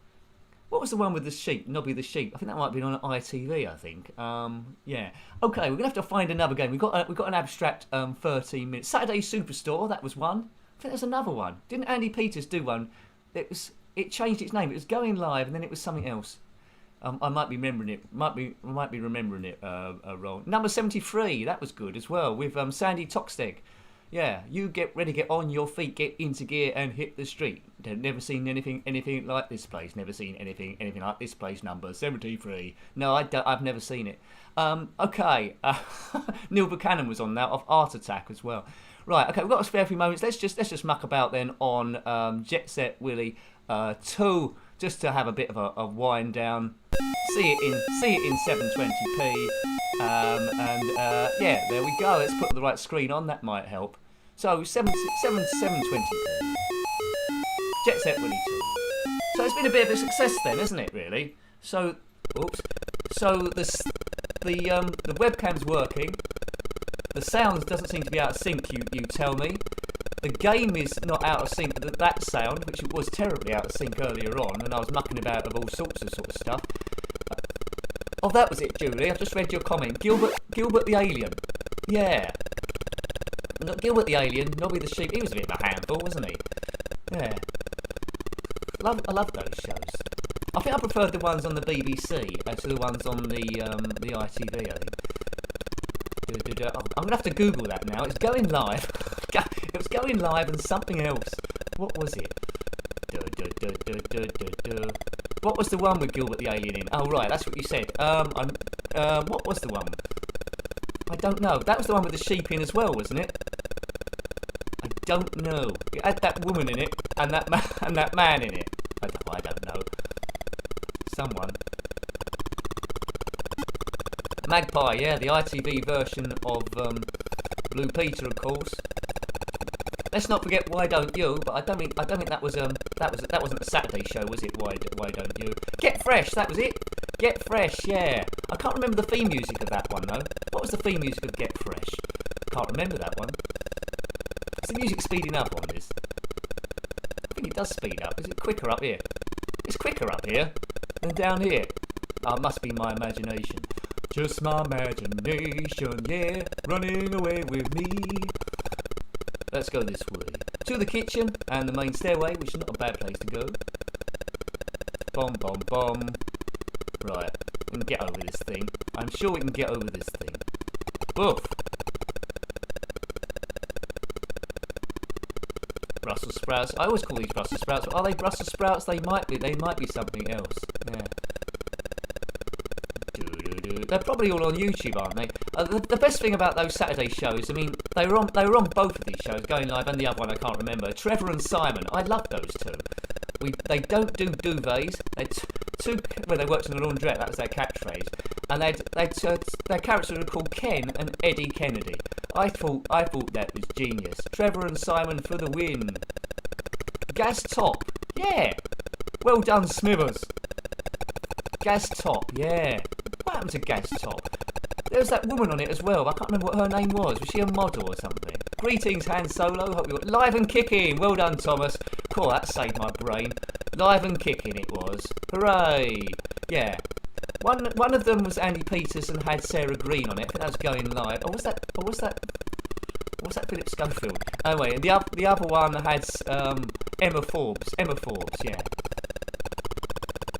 What was the one with the sheep? Nobby the sheep. I think that might have been on ITV. I think. Yeah. Okay, we're gonna have to find another game. We've got an abstract 13 minutes. Saturday Superstore. That was one. I think there's another one. Didn't Andy Peters do one? It changed its name. It was Going Live, and then it was something else. I might be remembering it. Might be remembering it wrong. Number 73. That was good as well with Sandy Toxteg. Yeah, you get ready, get on your feet, get into gear, and hit the street. Never seen anything like this place. Never seen anything like this place. Number 73. No, I've never seen it. Okay. Neil Buchanan was on that of Art Attack as well. Right. Okay, we've got a spare few moments. Let's just muck about then on Jet Set Willy 2, just to have a bit of a wind down. See it in 720p. Yeah, there we go. Let's put the right screen on. That might help. So 720p. Jet Set Willy 2. So it's been a bit of a success then, isn't it? Really. So, So the webcam's working. The sound doesn't seem to be out of sync. You tell me. The game is not out of sync. That sound, which was terribly out of sync earlier on, and I was mucking about of all sorts of stuff. Oh, that was it, Julie. I've just read your comment. Gilbert the alien. Yeah. Not Gilbert the alien, Nobby the sheep. He was a bit of a handful, wasn't he? Yeah. I love those shows. I think I preferred the ones on the BBC to the ones on the ITV, I think. I'm going to have to Google that now. It's Going Live. It was Going Live and something else. What was it? What was the one with Gilbert the Alien in? Oh, right, that's what you said. What was the one? I don't know. That was the one with the sheep in as well, wasn't it? I don't know. It had that woman in it and that man in it. I don't know. Someone. Magpie, yeah, the ITV version of Blue Peter, of course. Let's not forget Why Don't You, but I don't think that wasn't a Saturday show, was it? Why Don't You? Get Fresh, that was it. Get Fresh, yeah. I can't remember the theme music of that one though. What was the theme music of Get Fresh? Can't remember that one. Is the music speeding up on this? I think it does speed up. Is it quicker up here? It's quicker up here than down here. Oh, it must be my imagination. Just my imagination, yeah, running away with me. Let's go this way. To the kitchen and the main stairway, which is not a bad place to go. Bomb, bomb, bomb. Right, we can get over this thing. I'm sure we can get over this thing. Boof. Brussels sprouts. I always call these Brussels sprouts, but are they Brussels sprouts? They might be. They might be something else. Yeah. They're probably all on YouTube, aren't they? The best thing about those Saturday shows, I mean, they were on both of these shows, Going Live and the other one I can't remember. Trevor and Simon. I love those two. They don't do duvets. They worked in a laundrette. That was their catchphrase. And their characters were called Ken and Eddie Kennedy. I thought that was genius. Trevor and Simon for the win. Gas Top. Yeah. Well done, Smithers. Gas Top. Yeah. What happened to Gas Top? There was that woman on it as well. I can't remember what her name was. Was she a model or something? Greetings, Han Solo. Hope you're live and kicking. Well done, Thomas. Cool, that saved my brain. Live and kicking it was. Hooray! Yeah. One of them was Andy Peters and had Sarah Green on it. I think that was Going Live. Or was that Philip Schofield? Anyway, the other one had Emma Forbes. Emma Forbes, yeah.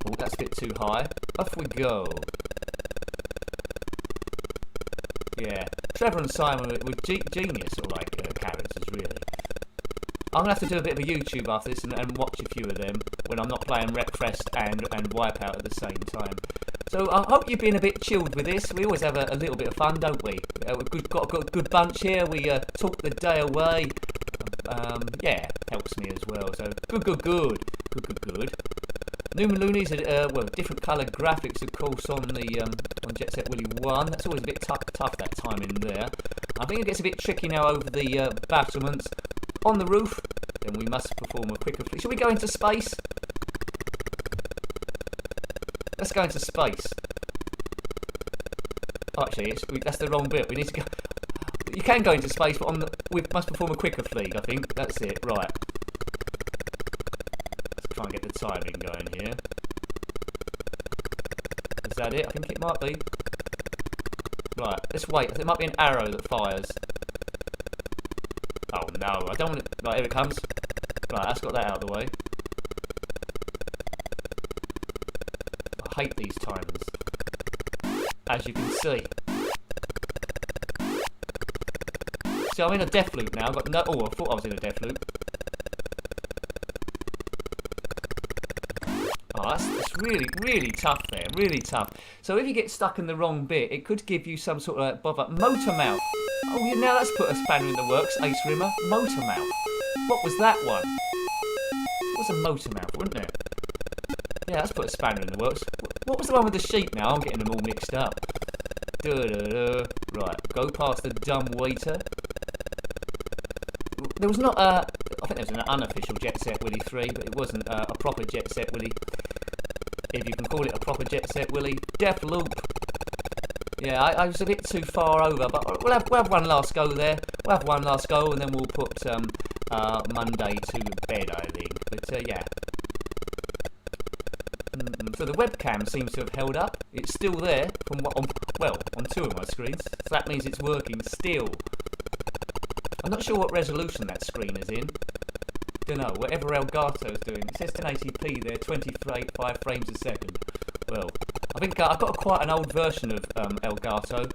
Oh, that's a bit too high. Off we go. Yeah, Trevor and Simon were genius sort of like characters, really. I'm going to have to do a bit of a YouTube after this and watch a few of them when I'm not playing Wreckfest and Wipeout at the same time. So I hope you've been a bit chilled with this. We always have a little bit of fun, don't we? We've got a good bunch here. We talk the day away. Yeah, helps me as well. So good. Newman Looney's different coloured graphics, of course, on Jet Set Willy 1. That's always a bit tough that time in there. I think it gets a bit tricky now over the battlements. On the roof, then we must perform a quicker flick. Shall we go into space? Let's go into space. Oh, actually, that's the wrong bit. We need to go. You can go into space, but we must perform a quicker flick. I think that's it. Right. Let's try and get the timing going here. Is that it? I think it might be. Right. Let's wait. I think it might be an arrow that fires. Oh no! I don't want it. Right, here it comes. Right, that's got that out of the way. I hate these timers, as you can see. See, I'm in a death loop now. I've got no. Oh, I thought I was in a death loop. Oh, that's really tough there. Really tough. So if you get stuck in the wrong bit, it could give you some sort of bother. Motor mouth. Oh, yeah, now that's put a spanner in the works. Ace Rimmer. Motor mouth. What was that one? It was a motor mouth, wasn't it? Yeah, that's put a spanner in the works. What was the one with the sheep now? I'm getting them all mixed up. Right, go past the dumb waiter. There was not a... I think there was an unofficial Jet Set Willy 3, but it wasn't a proper Jet Set Willy. If you can call it a proper Jet Set Willy. Death Loop. Yeah, I was a bit too far over, but we'll have one last go there. We'll have one last go, and then we'll put Monday to bed, I think. But yeah. So the webcam seems to have held up. It's still there from on two of my screens. So that means it's working still. I'm not sure what resolution that screen is in. Don't know. Whatever Elgato's doing. It says 1080p there, 25 frames a second. Well, I think I've got quite an old version of Elgato.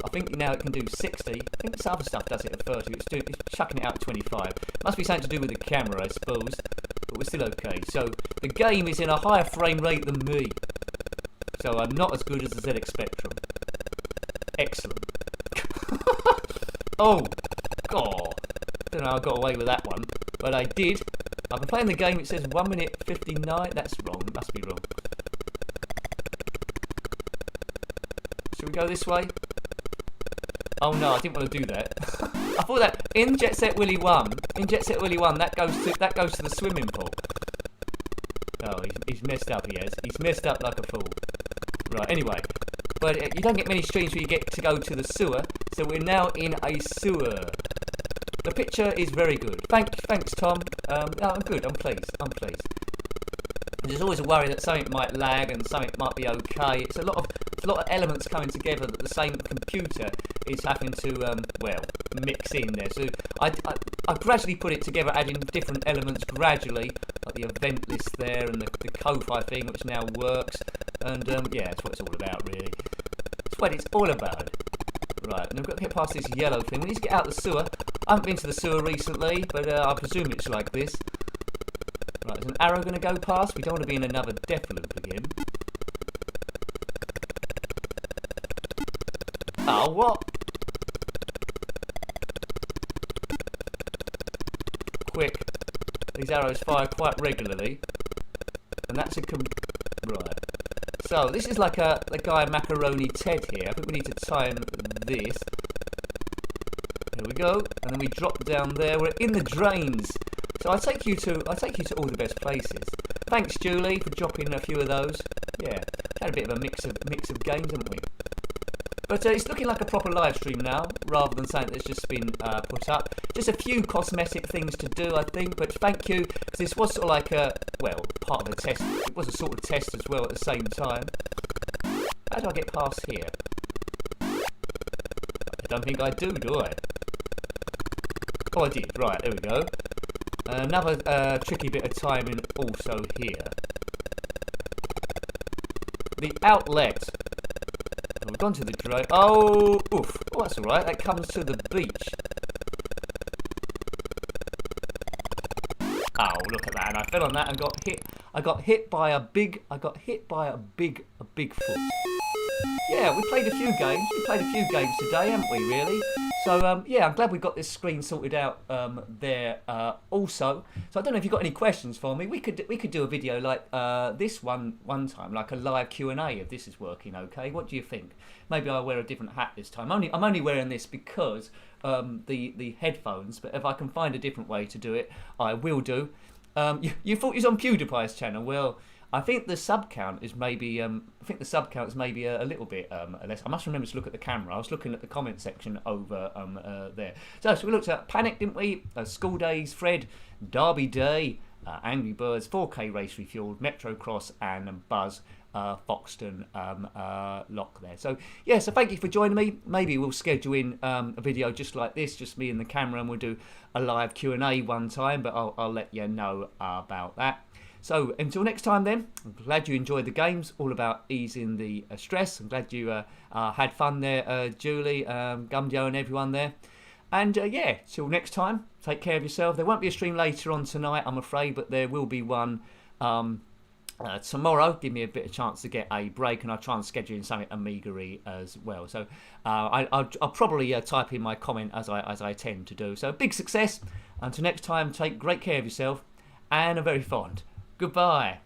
I think now it can do 60. I think this other stuff does it at 30. It's chucking it out at 25. Must be something to do with the camera, I suppose. But we're still okay. So the game is in a higher frame rate than me. So I'm not as good as the ZX Spectrum. Excellent. Oh, God. Don't know how I got away with that one. But I did. I've been playing the game. It says 1 minute 59. That's wrong. It must be wrong. Should we go this way? Oh no, I didn't want to do that. I thought that in Jet Set Willy 1, that goes to the swimming pool. Oh, he's messed up. He has. He's messed up like a fool. Right. Anyway, but you don't get many streams where you get to go to the sewer. So we're now in a sewer. The picture is very good. Thanks, Tom. No, I'm good. I'm pleased. There's always a worry that something might lag and something might be okay. It's a lot of elements coming together that the same computer is having to mix in there. So I gradually put it together, adding different elements gradually, like the event list there and the Ko-Fi thing, which now works. And yeah, that's what it's all about, really. That's what it's all about. Right, and I've got to get past this yellow thing. We need to get out of the sewer. I haven't been to the sewer recently, but I presume it's like this. Right, is an arrow going to go past? We don't want to be in another death loop again. Oh, what? Quick. These arrows fire quite regularly. And that's right. So, this is like the guy Macaroni Ted here. I think we need to time this. Here we go. And then we drop down there. We're in the drains. So I take you to all the best places. Thanks, Julie, for dropping a few of those. Yeah, had a bit of a mix of games, haven't we? But it's looking like a proper live stream now, rather than something that's just been put up. Just a few cosmetic things to do, I think. But thank you, because this was sort of like part of a test. It was a sort of test as well at the same time. How do I get past here? I don't think I do I? Oh, I did. Right, there we go. Another tricky bit of timing also here. The outlet. We've gone to the drain. Oh, oof. Oh, that's alright. That comes to the beach. Oh, look at that. And I fell on that and got hit. I got hit by a big foot. Yeah, we played a few games. Today, haven't we, really? So, yeah, I'm glad we got this screen sorted out there also. So I don't know if you've got any questions for me. We could do a video like this one time, like a live Q&A if this is working okay. What do you think? Maybe I'll wear a different hat this time. I'm only wearing this because the headphones, but if I can find a different way to do it, I will do. You thought it was on PewDiePie's channel. Well, I think the sub count is maybe a little bit less. I must remember to look at the camera. I was looking at the comment section over there. So we looked at Panic, didn't we? Skool Daze, Fred, Derby Day, Angry Birds, 4K Race Refuelled, Metro Cross, and Buzz Foxton Lock there. So yeah, so thank you for joining me. Maybe we'll schedule in a video just like this, just me and the camera, and we'll do a live Q&A one time. But I'll let you know about that. So until next time then, I'm glad you enjoyed the games, all about easing the stress. I'm glad you had fun there, Julie, Gumdio and everyone there. And yeah, till next time, take care of yourself. There won't be a stream later on tonight, I'm afraid, but there will be one tomorrow. Give me a bit of chance to get a break, and I'll try and schedule in something Amiga-y as well. So I'll probably type in my comment as I tend to do. So big success. Until next time, take great care of yourself, and I'm very fond. Goodbye.